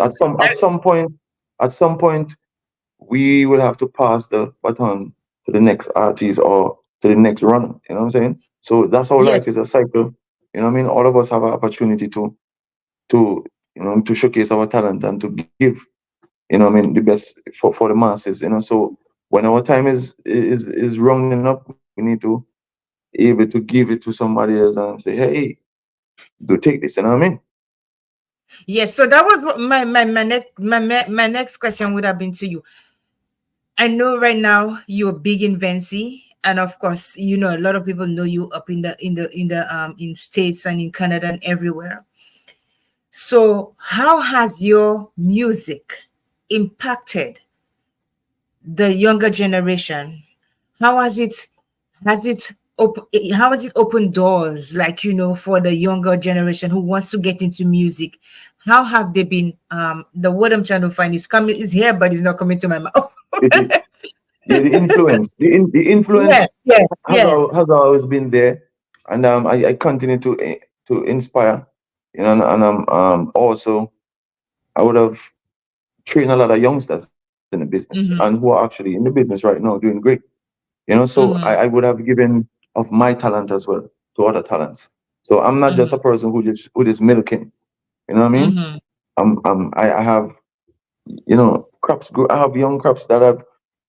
B: at some point we will have to pass the baton to the next artist, or to the next runner. You know what I'm saying? So that's how life
A: Yes.
B: is, a cycle. You know what I mean? All of us have an opportunity to showcase our talent, and to give, the best for the masses. So when our time is rounding up, we need to able to give it to somebody else and say, hey, do take this. You know what I mean?
A: Yes. So that was what my next question would have been to you. I know right now you're big in Vinci, and of course, a lot of people know you up in states and in Canada and everywhere. So, how has your music impacted the younger generation? How has it how has it opened doors, like, for the younger generation who wants to get into music? How have they been? The word I'm trying to find is here, but it's not coming to my mouth.
B: Yeah, the influence, the influence
A: Yes, yes,
B: has
A: yes.
B: has always been there, and I continue to inspire, also I would have trained a lot of youngsters in the business, and who are
A: Mm-hmm,
B: actually in the business right now doing great. So I
A: mm-hmm,
B: would have given of my talent as well to other talents. So I'm not just
A: mm-hmm,
B: a person who just milking. You know what I mean?
A: mm-hmm,
B: I have, crops. I have young crops that I've,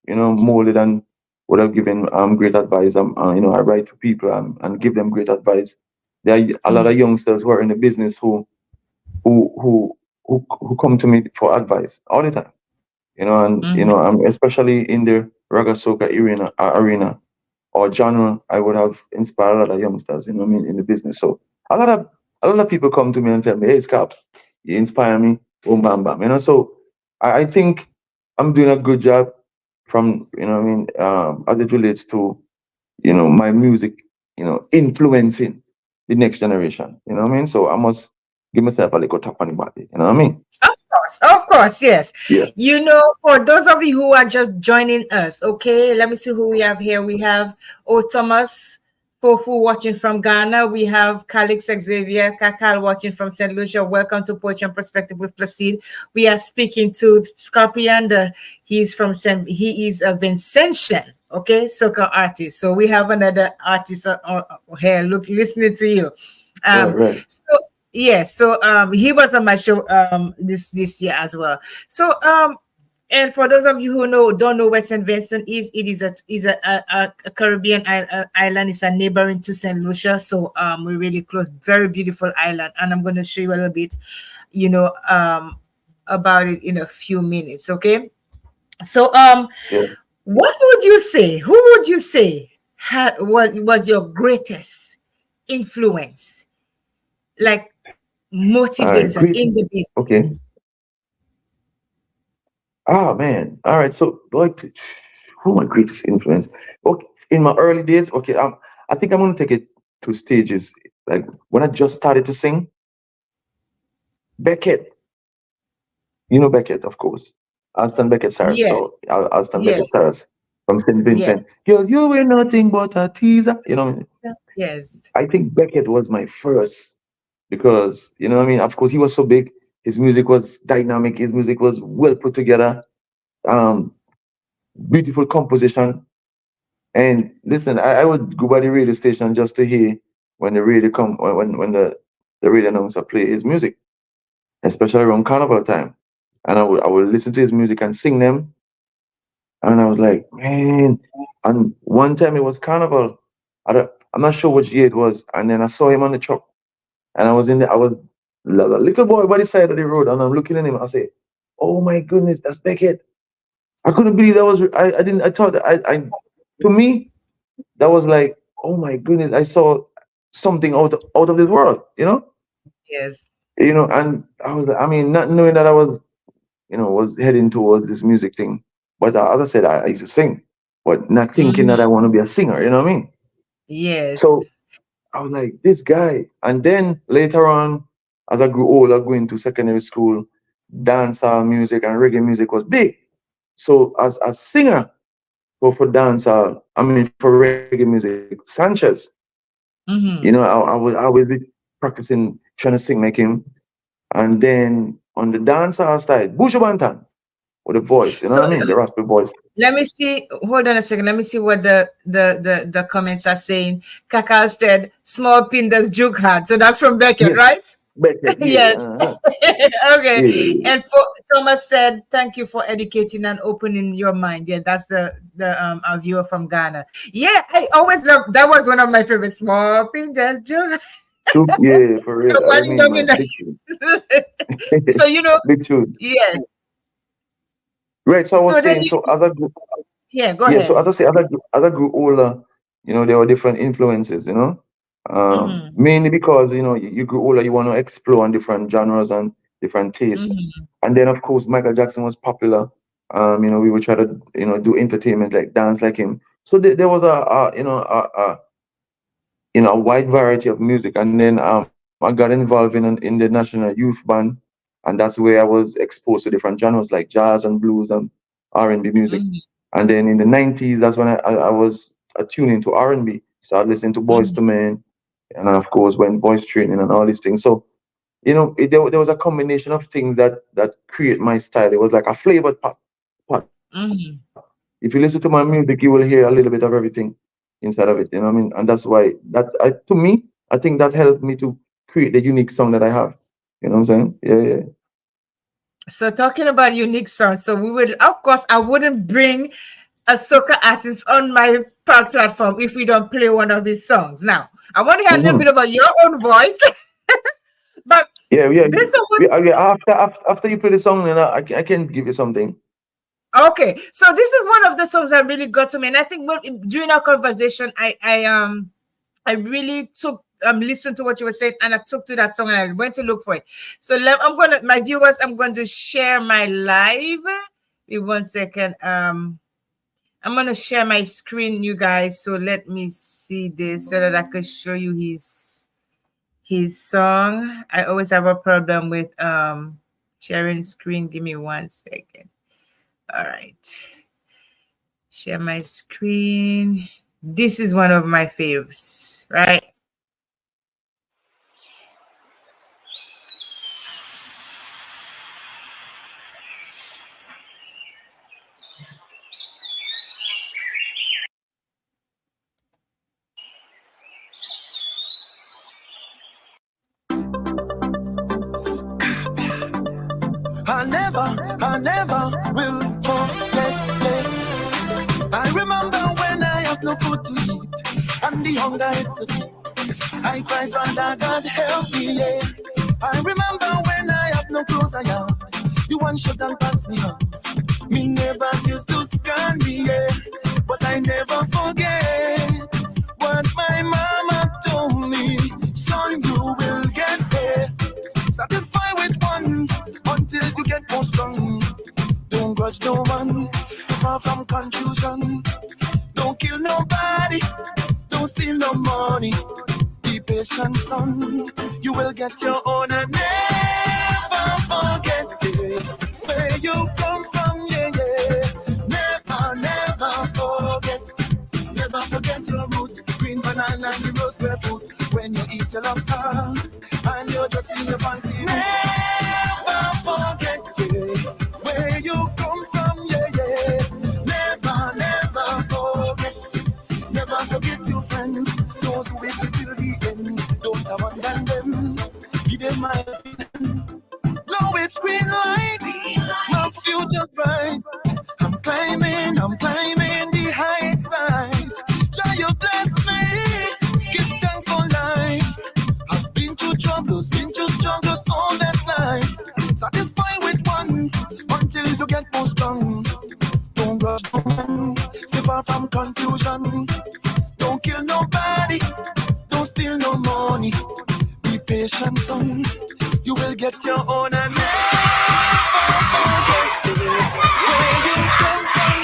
B: molded, and would have given great advice. I write to people, and give them great advice. There are a lot
A: mm-hmm,
B: of youngsters who are in the business who who who come to me for advice all the time. And
A: mm-hmm.
B: especially in the raga soca arena or genre, I would have inspired a lot of youngsters. You know what I mean, in the business. So a lot of a lot of people come to me and tell me, "Hey, Scap, you inspire me." Boom, bam, bam. So I think I'm doing a good job from, what I mean, as it relates to, my music, influencing the next generation. You know what I mean? So I must give myself a little tap on the body. You know what I mean?
A: Of course, yes.
B: Yeah.
A: For those of you who are just joining us, okay, let me see who we have here. We have Thomas Fofu watching from Ghana. We have Calix Xavier Kakal watching from St. Lucia. Welcome to Poetry and Perspective with Placide. We are speaking to Skaryion. He is a Vincentian, okay, soca artist. So we have another artist here, listening to you.
B: Right.
A: Um,
B: Right.
A: so yes, so he was on my show this year as well. So and for those of you who don't know where St. Vincent is, it is a Caribbean island. It's a neighboring to St. Lucia. So we're really close, very beautiful island, and I'm going to show you a little bit, you know, um about it in a few minutes. Okay. So
B: Yeah.
A: what would you say? Who would you say was your greatest influence, like
B: All right.
A: motivator
B: Great.
A: in the business?
B: Okay. Ah, man. All right. So, who my greatest influence? Okay, in my early days. Okay, I think I'm gonna take it to stages. Like when I just started to sing, Beckett. You know Beckett, of course. Alston Beckett Sarah.
A: Yes,
B: So Alston
A: yes,
B: Beckett Sarah from St.
A: yes,
B: Vincent. Girl, you were nothing but a teaser.
A: yes.
B: I think Beckett was my first, because what I mean. Of course, he was so big. His music was dynamic. His music was well put together. Um, Beautiful composition. And listen, I would go by the radio station just to hear when the radio come when the radio announcer play his music, especially around carnival time. And I would listen to his music and sing them. And I was like, man. And one time it was carnival. I'm not sure which year it was. And then I saw him on the truck, and I was a little boy by the side of the road, and I'm looking at him. I say, "Oh my goodness, that's Beckett." I couldn't believe that was. I didn't. I thought I to me that was like, oh my goodness, I saw something out of this world.
A: Yes.
B: And I mean, not knowing that I was was heading towards this music thing. But as I said, I used to sing, but not thinking that I
A: Mhm.
B: want to be a singer. You know what I mean?
A: Yes.
B: So I was like, this guy. And then later on, as I grew older, going to secondary school, dancehall music and reggae music was big. So as a singer for dancehall, I mean for reggae music, Sanchez.
A: Mhm.
B: I would always be practicing, trying to sing like him. And then on the dancehall side, Buju Banton with the voice. You know
A: So
B: what I mean? The raspy voice.
A: let me see. Hold on a second. Let me see what the comments are saying. Kaka said, "Small pin does juke hard." So that's from Beckett,
B: Yes,
A: right?
B: Beckett. Yeah.
A: Yes. Okay.
B: Yeah.
A: And for Thomas said, "Thank you for educating and opening your mind." Yeah, that's the our viewer from Ghana. Yeah, I always love that. Was one of my favorite. Small pin does juke.
B: Yeah, for
A: So
B: real. I
A: what you
B: mean,
A: know me
B: man,
A: now.
B: big tune.
A: So
B: Big tune.
A: yes.
B: Right. So I was
A: So then
B: saying,
A: you,
B: so as I grew,
A: yeah, go
B: yeah, so
A: ahead.
B: as I say, as I grew older, there were different influences,
A: Mm-hmm.
B: mainly because, you grew older, you want to explore on different genres and different tastes.
A: Mm-hmm.
B: And then, of course, Michael Jackson was popular. We would try to, do entertainment like dance like him. So there was a wide variety of music. And then I got involved in the National Youth Band, and that's where I was exposed to different genres like jazz and blues and R&B music. And then in the 90s, that's when I was attuned into R&B. Started listening to Boys
A: Mm-hmm.
B: to Men, and then of course went voice training and all these things. So there was a combination of things that create my style. It was like a flavored pot.
A: Mm-hmm.
B: If you listen to my music, you will hear a little bit of everything inside of it. You know what I mean? And that's why to me, I think that helped me to create the unique song that I have. You know what I'm saying? Yeah, yeah.
A: So talking about unique sounds, so we would, of course, I wouldn't bring a soca artist on my platform if we don't play one of his songs. Now, I want to hear a little
B: Hmm.
A: bit about your own voice, but
B: Yeah, yeah.
A: this song was
B: Yeah, after you play the song, then I can give you something.
A: okay. So this is one of the songs that really got to me, and I think during our conversation, I really took listened to what you were saying, and I took to that song and I went to look for it. So my viewers, I'm going to share my live. Wait 1 second. I'm gonna share my screen, you guys. So let me see this so that I could show you his song. I always have a problem with sharing screen. Give me 1 second. All right. Share my screen. This is one of my faves, right?
C: I never will forget. I remember when I have no food to eat and the hunger it's a deep. I cry, Father God help me. Yeah. I remember when I have no clothes I have. You one shot and pass me off. Me never used to scan me, yeah. But I never forget what my mama told me. Son, you will get there. Satisfy with one until you get more strong. Don't grudge no one, stay far from confusion. Don't kill nobody, don't steal no money. Be patient, son, you will get your own and never forget where you come from, yeah, yeah. Never forget. Never forget your roots. Green banana and the rose barefoot. When you eat your lobster and you're just in your fancy. Never forget where you come from, yeah, yeah. Never forget. Never forget your friends. Those who wait till the end. Don't abandon them. Give them my opinion. Now it's green light. My future's bright. I'm climbing the high sides. Try you bless me. song. You will get your own and never forget where you come from.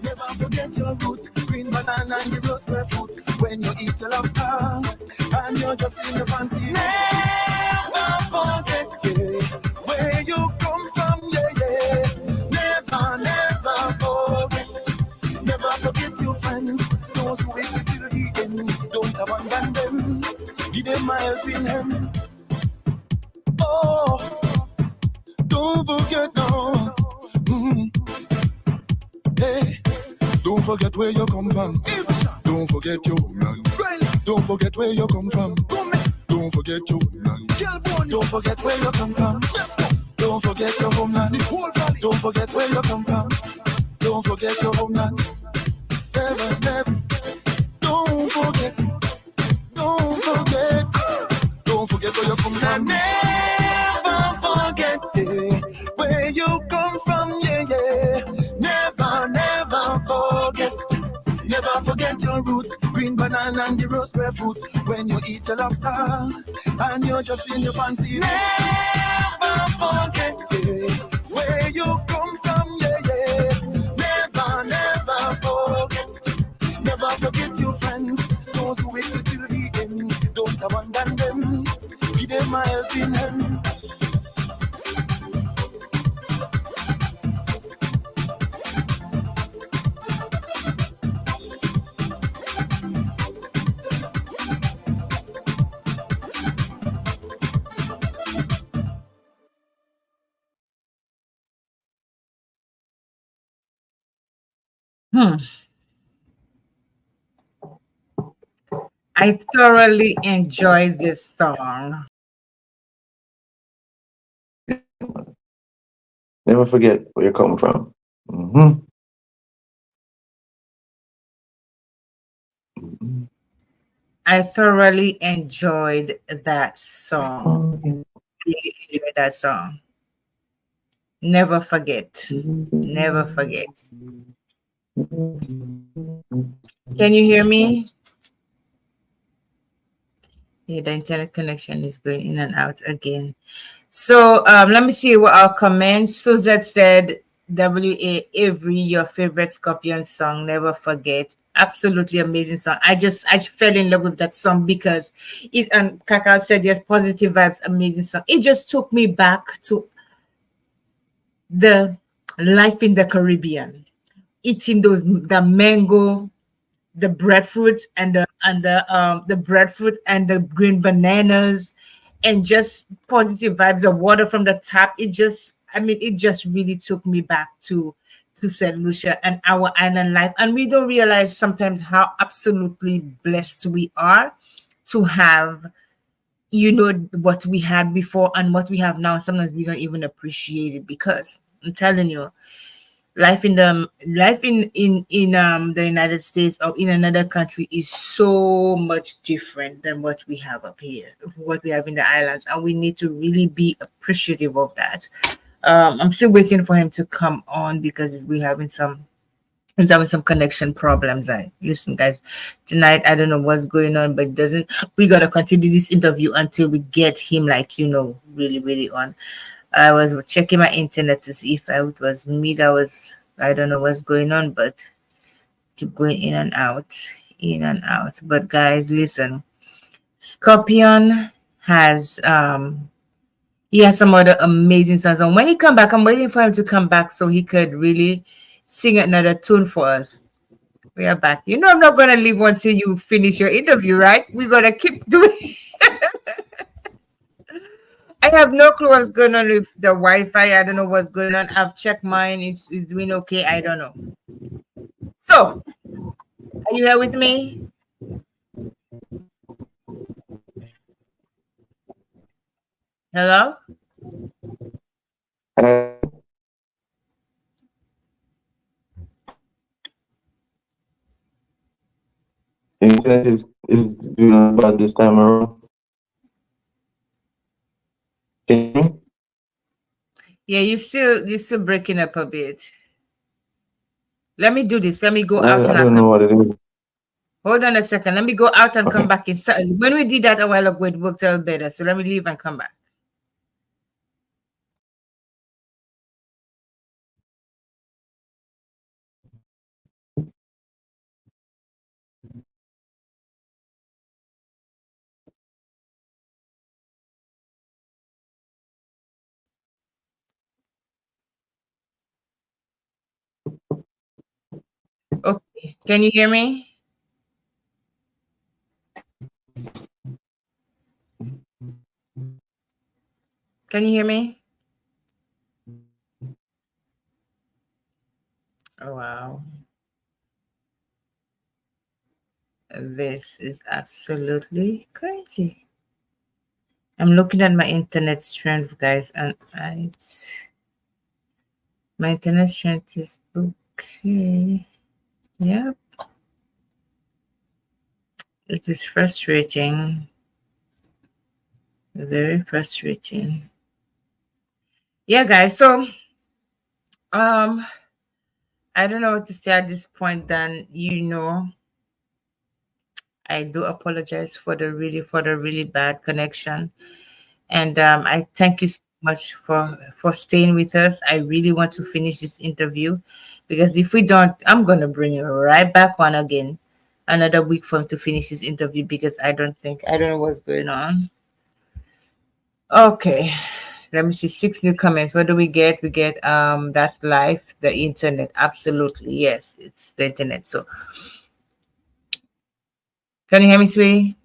C: Never forget your roots. Green banana and the rose fruit. When you eat a lobster and you're just in the fancy. Never forget where you come from. Never forget. Never forget your friends. Those who waited till the end. Don't abandon them. Give them a helping hand. Oh, don't forget no. Hey, don't forget where you come from. Don't forget your homeland. Don't forget where you come from. Don't forget your homeland. Don't forget where you come from. Don't forget your homeland. Don't forget where you come from. Don't forget your homeland. Never, never. Don't forget. Don't forget. Don't forget where you come from. Never forget where you come from. Never forget. Never forget your roots. Green banana and the rose fruit. When you eat a lobster and you're just in your fancy. Never forget where you come from. Never forget. Never forget your friends. Those who wait till the end. Don't abandon them. Give them a helping hand.
A: I thoroughly enjoy this song.
B: Never forget where you come from.
A: I thoroughly enjoyed that song. Really enjoyed that song. Never forget. Never forget. Can you hear me? Yeah, the internet connection is going in and out again. So let me see what our comments. Suzette said, WA Avery, your favorite Skaryion song, never forget. Absolutely amazing song. I fell in love with that song because it, and Kakao said, yes, positive vibes, amazing song. It just took me back to the life in the Caribbean, eating the mango, the breadfruit and the breadfruit and the green bananas, and just positive vibes of water from the tap. It just really took me back to St. Lucia and our island life. And we don't realize sometimes how absolutely blessed we are to have, what we had before and what we have now. Sometimes we don't even appreciate it, because I'm telling you, life in the United States or in another country is so much different than what we have up here, what we have in the islands, and we need to really be appreciative of that. I'm still waiting for him to come on because he's having some connection problems. Listen, guys, tonight I don't know what's going on, but we gotta continue this interview until we get him, really, really on. I was checking my internet to see if it was me that was, I don't know what's going on, but keep going in and out, in and out. But guys, listen, Skaryion has he has some other amazing songs. And when he come back, I'm waiting for him to come back so he could really sing another tune for us. We are back. I'm not gonna leave until you finish your interview, right? We're gonna keep doing. I have no clue what's going on with the Wi-Fi. I don't know what's going on. I've checked mine. It's doing okay. I don't know. So, are you here with me? Hello?
B: Internet is doing bad this time around.
A: Yeah, you're still breaking up a bit. Let me do this. Let me go
B: I
A: out and
B: don't know what it is.
A: Hold on a second. Let me go out and come
B: Okay.
A: back in. When we did that a while ago, it worked out better. So let me leave and come back. Okay. Can you hear me? Can you hear me? Oh, wow. This is absolutely crazy. I'm looking at my internet strength, guys, and my internet strength is okay. Yeah, it is frustrating. Very frustrating. Yeah, guys. So, um, I don't know what to say at this point. Then I do apologize for the really bad connection, and I thank you so much for staying with us. I really want to finish this interview because if we don't, I'm gonna bring you right back on again another week for him to finish his interview because I don't know what's going on. Okay, let me see. 6 new comments. What do we get? We get that's live, the internet. Absolutely, yes, it's the internet. So can you hear me, sweetie?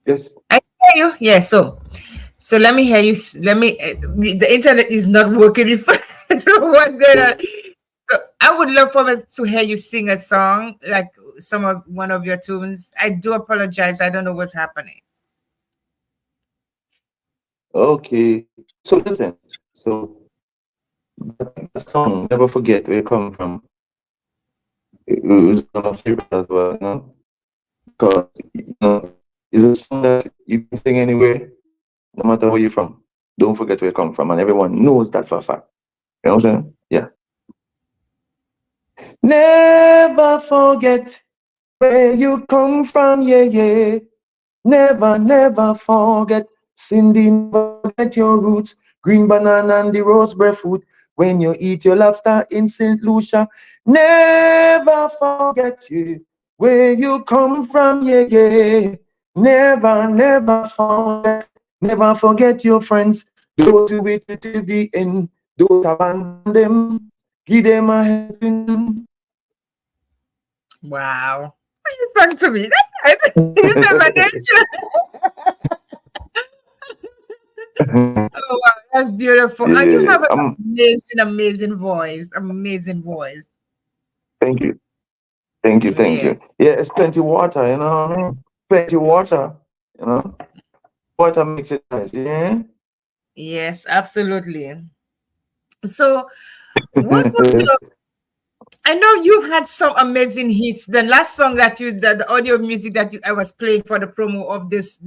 B: Yes.
A: I can hear you. Yeah. So let me hear you. Let me. The internet is not working. What's going on? So I would love for us to hear you sing a song, like one of your tunes. I do apologize. I don't know what's happening.
B: Okay. So listen. So that song, Never Forget Where You Come From, it was one of my favorite as well, you know? Because, it's a song that you can sing anywhere, no matter where you're from. Don't forget where you come from, and everyone knows that for a fact. You know what I'm saying? Yeah. Never forget where you come from, yeah, yeah. Never, never forget. Cindy, never forget your roots. Green banana and the rose breadfruit. When you eat your lobster in St. Lucia. Never forget you where you come from, yeah, yeah. Never, never forget. Never forget your friends. Those who with you till the end. Don't abandon them. Give them a helping
A: Wow. Why you talk to me? You said my name too. Oh, wow, that's beautiful. And you
B: Yeah,
A: have an amazing, amazing voice. Amazing voice.
B: thank you. Thank you, thank
A: Yeah.
B: you. Yeah, it's plenty water, you know what I mean? Plenty water, you know. Water makes it nice, yeah.
A: Yes, absolutely. So, what was your? I know you've had some amazing hits. The last song that the audio music that I was playing for the promo of this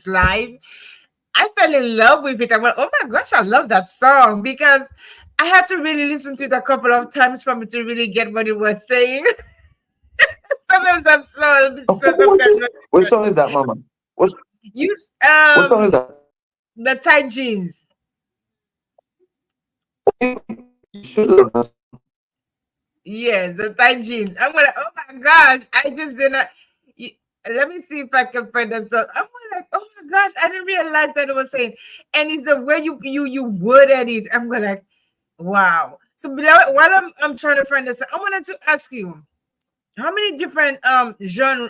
A: live, I fell in love with it. I went, oh my gosh, I love that song because I had to really listen to it a couple of times for me to really get what it was saying. Sometimes I'm slow, a bit
B: Of
A: slow,
B: course.
A: sometimes not.
B: What song is that, Mama? What's
A: Use
B: what song is that?
A: the tight jeans.
B: You should love that.
A: Yes, the tight jeans. I'm gonna. Oh my gosh! I just didn't. You, let me see if I can find that song. I'm like, oh my gosh! I didn't realize that it was saying, and it's the way you worded it. I'm gonna like, wow. So while I'm trying to find this, I wanted to ask you, how many different genre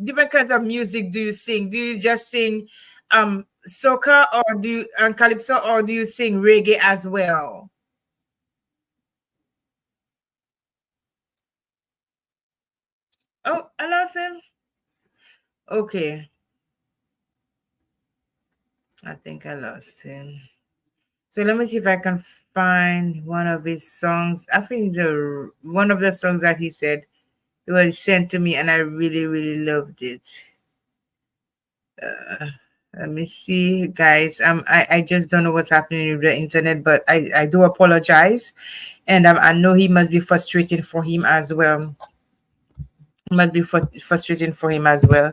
A: different kinds of music do you sing? Do you just sing soca or do you calypso or do you sing reggae as well? Oh, I lost him. Okay, I think I lost him. So let me see if I can find one of his songs. I think it's one of the songs that he said it was sent to me, and I really, really loved it. Uh, Let me see, guys. I just don't know what's happening with the internet, but I do apologize, and I know he must be frustrating for him as well. Must be frustrating for him as well,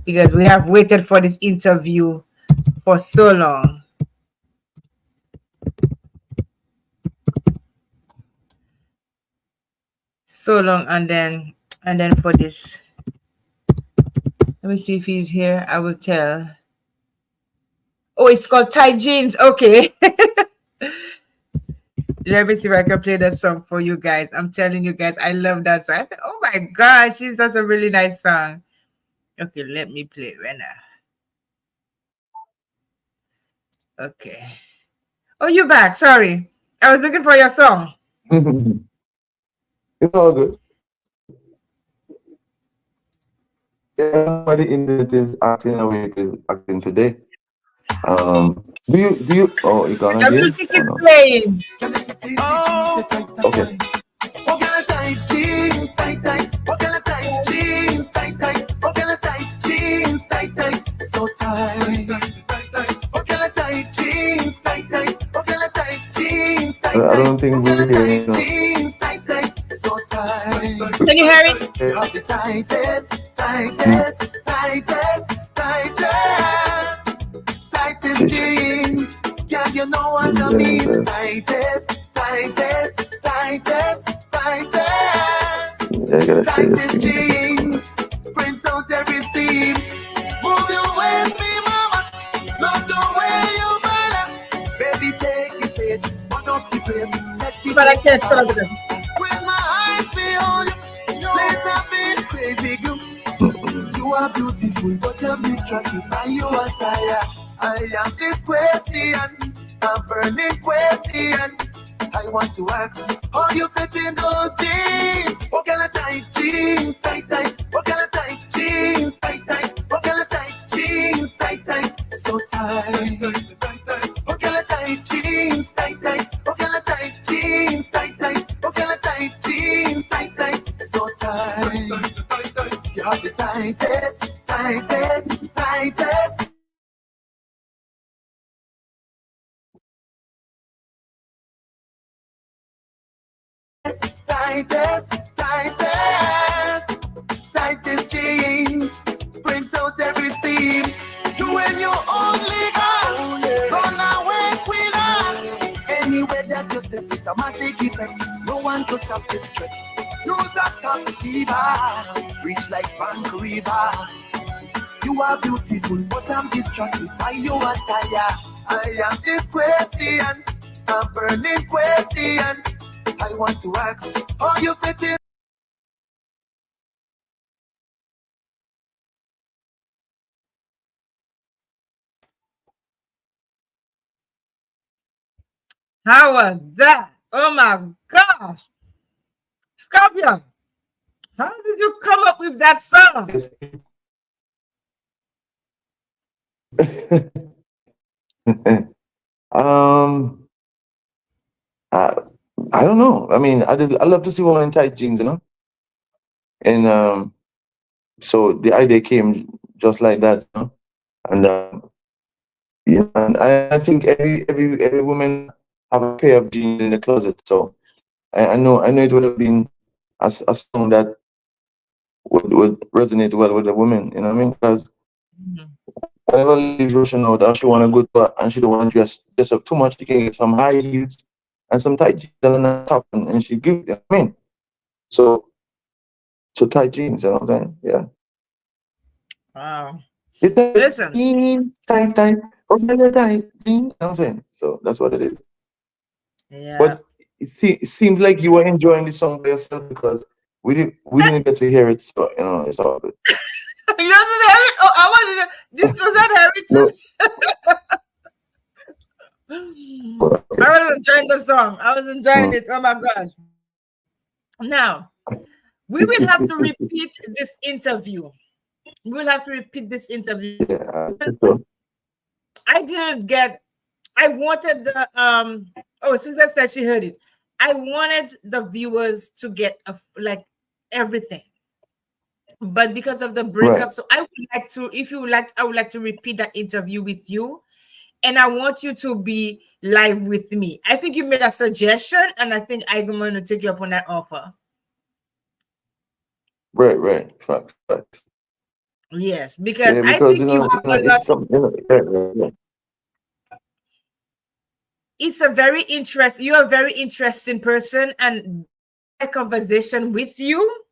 A: because we have waited for this interview for so long. So long, and then for this. Let me see if he's here. I will tell. Oh, it's called Tight Jeans. Okay. Let me see if I can play that song for you guys. I'm telling you guys, I love that song. I said, oh my gosh, that's a really nice song. Okay, let me play it right now. Okay. Oh, you back? Sorry, I was looking for your song.
B: It's all good. Yeah, why the internet is acting the way it is acting today. Do you? Oh, you gone
A: The
B: again?
A: music
B: Oh
A: is
B: no.
A: playing.
C: Oh,
B: Okay.
C: what kind of tight jeans, tight, tight? What kind of tight jeans, tight, tight? What kind of tight jeans, tight, tight? So tight. What kind of tight jeans, tight, tight? What kind of tight jeans, tight,
B: I
C: tight?
B: don't think
C: What kind
B: we're
C: of
B: hearing
C: tight
B: you.
C: jeans, tight, tight? So tight.
A: Can you hear it?
C: You have the tightest,
B: Mm.
C: tightest, tightest, tightest, tightest
B: Jeez.
C: jeans. Yeah, you know what I mean. Tightest, tightest, tightest, tightest,
B: Yeah, I gotta share the
C: tightest
B: screen.
C: jeans. Print out every seam. Move your waist, me mama. Love the way you better. Baby, take the stage. Walk up the place. Set the
A: But I
C: place
A: can't
C: afire.
A: stop it.
C: With my eyes beyond you, place I feel crazy girl. You are beautiful, but I'm distracted by your attire. I am this question, a burning question. I want to ask, how you fit in those jeans? What kind of tight jeans, tight, tight? What kind of tight jeans, tight, tight? What kind of tight jeans, tight, tight? So tight. What kind of tight jeans, tight, tight? What kind of tight jeans, tight, tight? What kind of tight jeans, tight, tight? So tight. You are the tightest, tightest, tightest. Tightest, tightest, tightest jeans. Print out every seam. You and your only girl. Gonna work with her. Anywhere that you step is a magic effect. No one to stop this trip. Use a top diva. Reach like Bank River. You are beautiful, but I'm distracted by your attire. I am this question, a burning question. I want to ask, how you fit in?
A: How was that? Oh my gosh, Scorpion! How did you come up with that song?
B: um, I, I don't know. I mean, I love to see women in tight jeans, you know. And so the idea came just like that, you know. And yeah, and I think every woman have a pair of jeans in the closet. So I know it would have been a song that would resonate well with the women. You know what I mean? Because
A: Mhm.
B: whenever ladies rushing out or she want to go to and she don't want to dress up too much, she can get some high heels and some tight jeans on the top, and she give. You know what I mean? So tight jeans. You know what I'm saying? Yeah.
A: Wow.
B: The tight
A: Listen,
B: jeans, tight, oh, the tight jeans. You know what I'm saying? So that's what it is.
A: yeah.
B: But it seems like you were enjoying the song by yourself because we didn't get to hear it. So it's all good.
A: You doesn't have it. Oh, I wasn't. This was not
B: No,
A: heritage.
B: but
A: I
B: okay.
A: was enjoying the song. I was enjoying
B: Mm.
A: it. Oh my gosh. Now, we will have to repeat this interview. We'll have to repeat this interview.
B: Yeah, I think so.
A: I didn't get. I wanted the Oh, Susan said she heard it. I wanted the viewers to get like everything, but because of the
B: Right.
A: breakup, so I would like to. If you would like, I would like to repeat that interview with you, and I want you to be live with me. I think you made a suggestion, and I think I'm going to take you up on that offer.
B: Right. Facts.
A: Yes, because
B: Yeah,
A: I
B: because
A: think you have a lot.
B: it's something. Yeah.
A: It's a very interest. You're a very interesting person, and a conversation with you.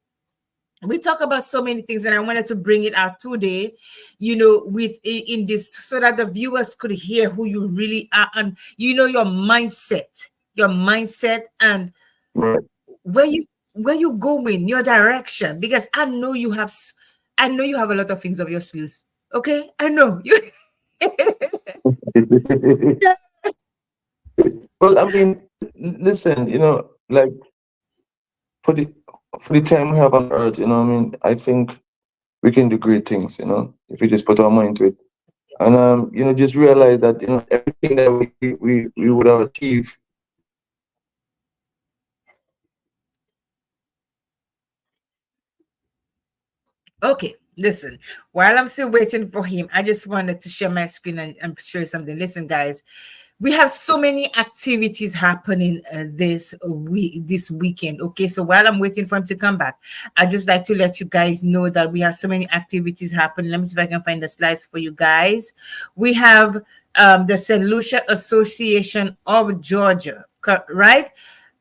A: We talk about so many things, and I wanted to bring it out today, with in this, so that the viewers could hear who you really are, and your mindset, and
B: Right.
A: where you going, your direction. Because I know you have a lot of things up your sleeves. Okay, I know you.
B: Well, I mean, listen, like for the for the time we have on earth, I mean, I think we can do great things, if we just put our mind to it. And just realize that, everything that we would have achieved.
A: Okay, listen. While I'm still waiting for him, I just wanted to share my screen and show you something. Listen, guys, we have so many activities happening this weekend. Okay, so while I'm waiting for him to come back, I just like to let you guys know that we have so many activities happening. Let me see if I can find the slides for you guys. We have the St. Lucia Association of Georgia, right?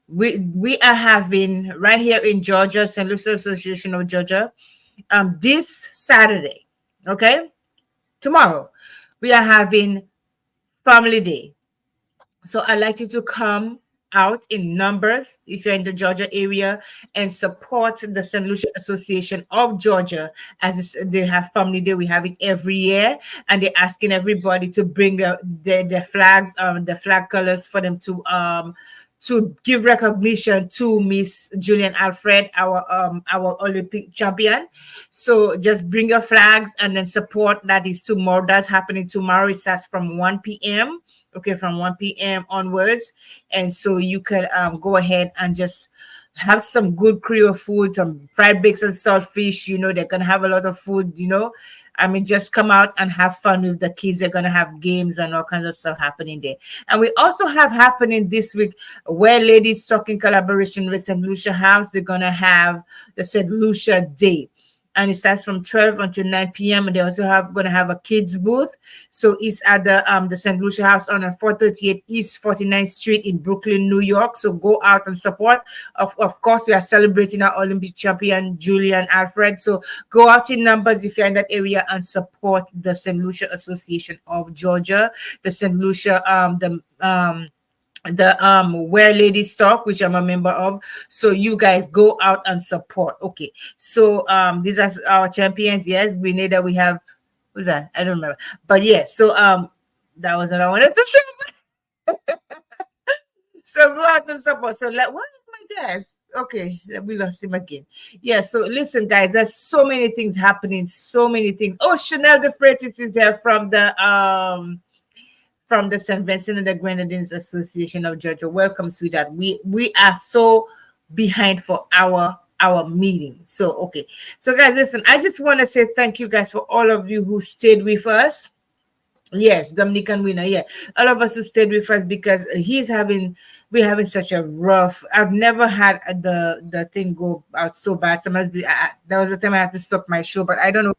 A: We are having right here in Georgia, St. Lucia Association of Georgia, this Saturday, okay, tomorrow, we are having Family Day. So I'd like you to come out in numbers if you're in the Georgia area and support the St. Lucia Association of Georgia, as they have Family Day. We have it every year, and they're asking everybody to bring the flags, the flag colors, for them to give recognition to Miss Julian Alfred, our Olympic champion. So just bring your flags and then support. That is tomorrow. That's happening tomorrow. It starts from 1 p.m. Okay, from 1 p.m. onwards. And so you can go ahead and just have some good Creole food, some fried bakes and saltfish. They're going to have a lot of food, I mean, just come out and have fun with the kids. They're going to have games and all kinds of stuff happening there. And we also have happening this week, where Ladies Talk in collaboration with St. Lucia House. They're going to have the St. Lucia Day. And it starts from 12 until 9 p.m. And they also going to have a kids booth. So it's at the St. Lucia House on 438 East 49th Street in Brooklyn, New York. So go out and support. Of course, we are celebrating our Olympic champion, Julian Alfred. So go out in numbers if you're in that area and support the St. Lucia Association of Georgia, the St. Lucia, Where Ladies Talk, which I'm a member of. So you guys go out and support. Okay, so these are our champions. Yes, we know that we have, who's that? I don't remember, but yes. So that was what I wanted to show. So go out and support. So what is my guess? Okay, we lost him again. Yeah, so listen, guys, there's so many things happening, so many things. Oh, Chanel de Freitas is there from the St. Vincent and the Grenadines Association of Georgia. Welcome, sweetheart. We are so behind for our meeting. So okay. So guys, listen, I just want to say thank you guys for all of you who stayed with us. Yes, Dominican winner. Yeah, all of us who stayed with us, because we're having such a rough. I've never had the thing go out so bad. There was a time I had to stop my show, but I don't know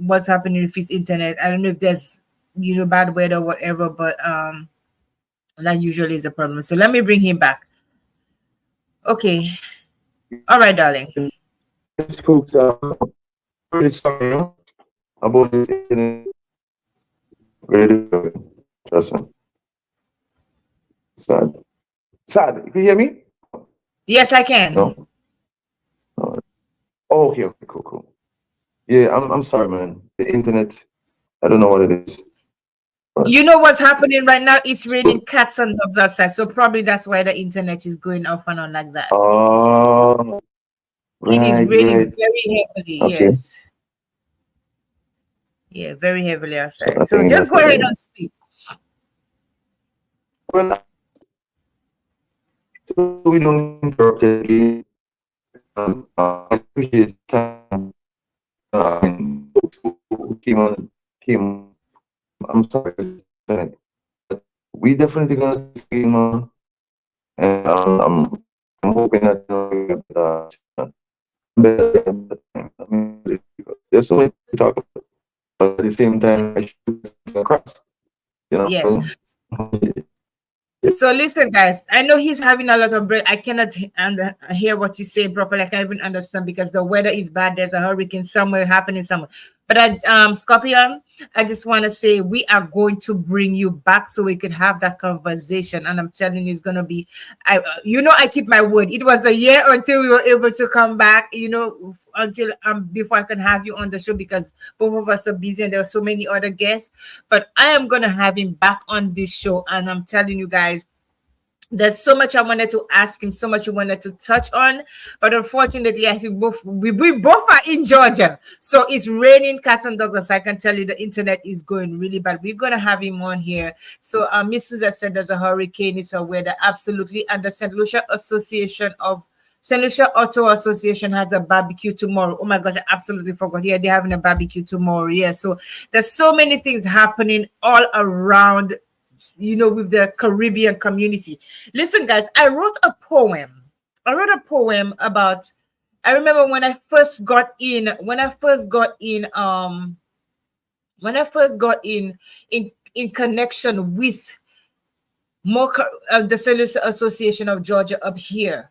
A: what's happening with his internet. I don't know if there's bad weather or whatever, but that usually is a problem. So let me bring him back. Okay. All right, darling.
B: Yes, folks, really sorry, about this internet. Really sorry. Trust me. Sad. You can hear me?
A: Yes, I can.
B: No. Oh, okay, cool. Yeah, I'm sorry, man. The internet, I don't know what it is.
A: You know what's happening right now? It's raining cats and dogs outside, so probably that's why the internet is going off and on like that.
B: Oh,
A: It is raining
B: right.
A: very heavily.
B: Okay.
A: Yes. Yeah, very heavily outside.
B: I
A: So
B: think
A: just
B: that's
A: go ahead
B: it.
A: and speak.
B: Well, so we don't interrupt it again. I appreciate the time. Folks who came. I'm sorry, but we definitely gonna do this game, and I'm hoping that I mean, there's so many to talk about, but at the same time, I should get across. You
A: Yes.
B: know,
A: So listen, guys. I know he's having a lot of break. I cannot hear what you say properly. I can't even understand because the weather is bad. There's a hurricane somewhere happening somewhere. But Scorpion, I just want to say we are going to bring you back so we could have that conversation. And I'm telling you, it's gonna be. I keep my word. It was a year until we were able to come back. Until before I can have you on the show because both of us are busy and there are so many other guests. But I am gonna have him back on this show, and I'm telling you guys. There's so much I wanted to ask him, so much he wanted to touch on, but unfortunately, I think we both are in Georgia, so it's raining cats and dogs. So I can tell you the internet is going really bad. We're gonna have him on here. So, Miss Susan said there's a hurricane. It's a weather absolutely, and the St. Lucia Auto Association has a barbecue tomorrow. Oh my gosh, I absolutely forgot. Yeah, they're having a barbecue tomorrow. Yeah, so there's so many things happening all around with the Caribbean community. Listen, guys, I wrote a poem. About. I remember when I first got in. In connection with the St. Lucia Association of Georgia up here.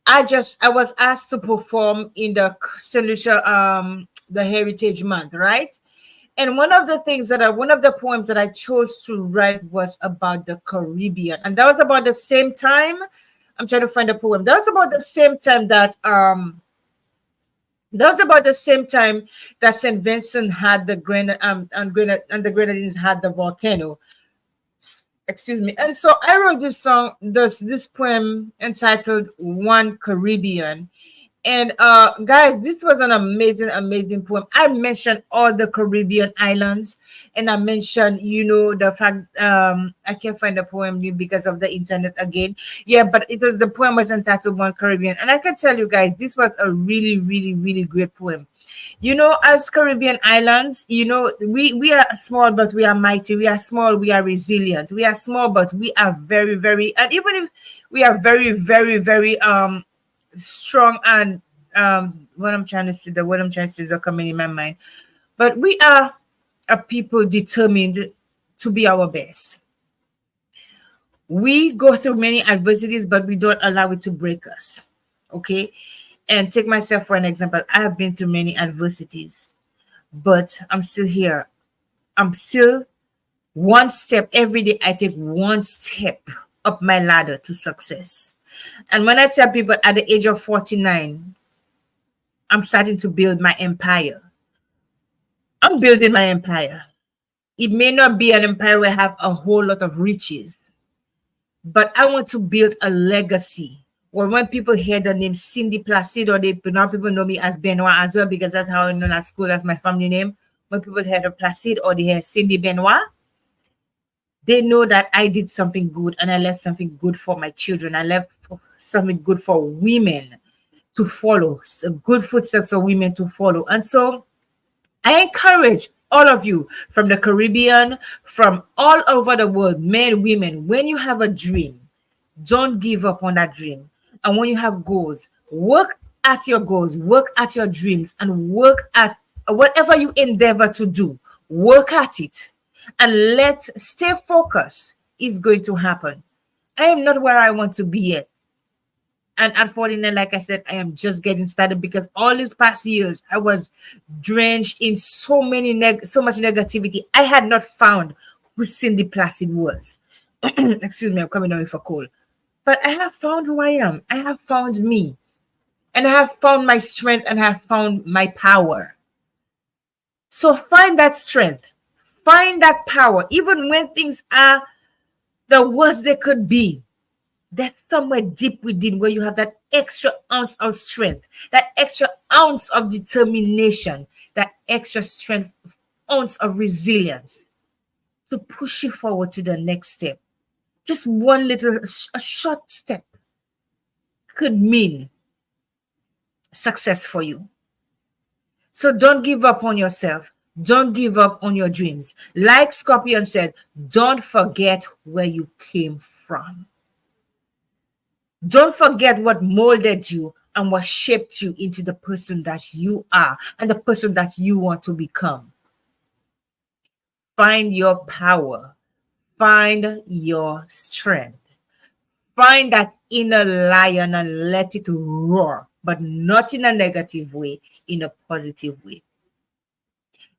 A: I was asked to perform in the St. Lucia the Heritage Month, right? And one of the poems that I chose to write was about the Caribbean. And that was about the same time. I'm trying to find a poem. That was about the same time that St. Vincent had the and the Grenadines had the volcano. Excuse me. And so I wrote this poem entitled One Caribbean. And guys, this was an amazing poem. I mentioned all the Caribbean islands, and I mentioned, the fact I can't find the poem because of the internet again. Yeah, but the poem was entitled One Caribbean, and I can tell you guys, this was a really, really, really great poem. As Caribbean islands, we are small, but we are mighty. We are small, we are resilient. We are small, but we are very, very, and even if we are very, very, very strong, and what I'm trying to say is not coming in my mind, but we are a people determined to be our best. We go through many adversities, but we don't allow it to break us. Okay. And take myself for an example. I have been through many adversities, but I'm still here. I'm still one step every day. I take one step up my ladder to success. And when I tell people at the age of 49, I'm starting to build my empire. I'm building my empire. It may not be an empire where I have a whole lot of riches, but I want to build a legacy. Or when people hear the name Cindy Placide, or now people know me as Benoit as well, because that's how I'm known at school, as my family name. When people hear the Placide or they hear Cindy Benoit, they know that I did something good and I left something good for my children. I left something good for women to follow, so good footsteps for women to follow. And so I encourage all of you from the Caribbean, from all over the world, men, women, when you have a dream, don't give up on that dream. And when you have goals, work at your goals, work at your dreams, and work at whatever you endeavor to do. Work at it. And stay focused. Is going to happen. I am not where I want to be yet. And at 49, like I said, I am just getting started, because all these past years I was drenched in so much negativity. I had not found who Cindy Placide was. Excuse me, I'm coming down with a cold. But I have found who I am. I have found me. And I have found my strength, and I have found my power. So find that strength. Find that power. Even when things are the worst they could be, there's somewhere deep within where you have that extra ounce of strength, that extra ounce of determination, that extra strength, ounce of resilience to push you forward to the next step. Just a short step could mean success for you. So don't give up on yourself. Don't give up on your dreams. Like Scorpion said, don't forget where you came from. Don't forget what molded you, and what shaped you into the person that you are and the person that you want to become. Find your power, find your strength, find that inner lion and let it roar, but not in a negative way, in a positive way.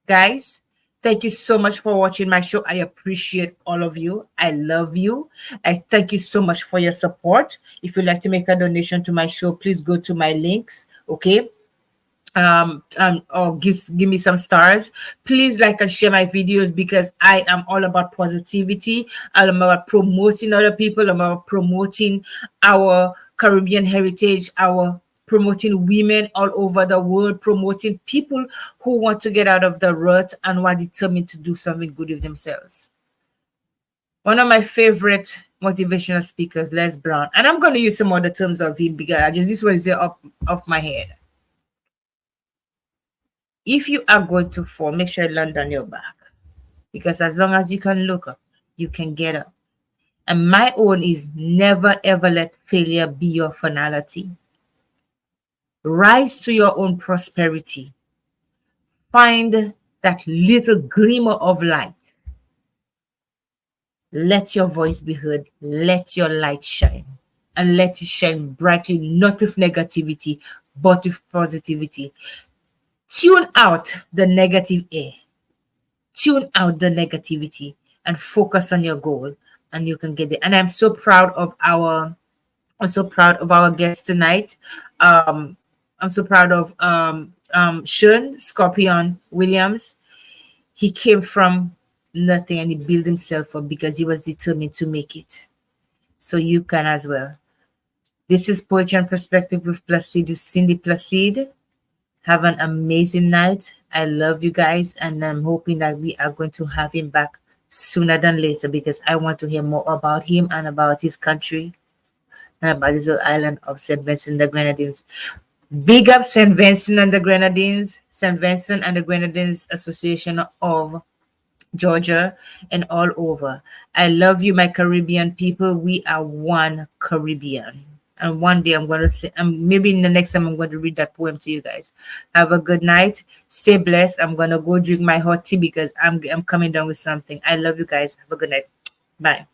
A: Guys, thank you so much for watching my show. I appreciate all of you. I love you. I thank you so much for your support. If you'd like to make a donation to my show, please go to my links. Okay. Or give me some stars. Please like and share my videos, because I am all about positivity. I'm about promoting other people. I'm about promoting our Caribbean heritage, our promoting women all over the world, promoting people who want to get out of the rut and who are determined to do something good with themselves. One of my favorite motivational speakers, Les Brown, and I'm going to use some other terms of him because this one is up off my head. If you are going to fall, make sure you land on your back, because as long as you can look up, you can get up. And my own is never ever let failure be your finality. Rise to your own prosperity. Find that little glimmer of light. Let your voice be heard. Let your light shine. And let it shine brightly, not with negativity, but with positivity. Tune out the negative air. Tune out the negativity and focus on your goal, and you can get it. And I'm so proud of our guest tonight. I'm so proud of Shern Skaryion Williams. He came from nothing and he built himself up because he was determined to make it. So you can as well. This is Poetry and Perspective with Placide, with Cindy Placide. Have an amazing night. I love you guys, and I'm hoping that we are going to have him back sooner than later, because I want to hear more about him and about his country and about his little island of St. Vincent and the Grenadines. Big up St. Vincent and the Grenadines, St. Vincent and the Grenadines Association of Georgia, and all over. I love you, my Caribbean people. We are one Caribbean. And one day I'm going to say, maybe in the next time I'm going to read that poem to you guys. Have a good night. Stay blessed. I'm going to go drink my hot tea because I'm coming down with something. I love you guys. Have a good night. Bye.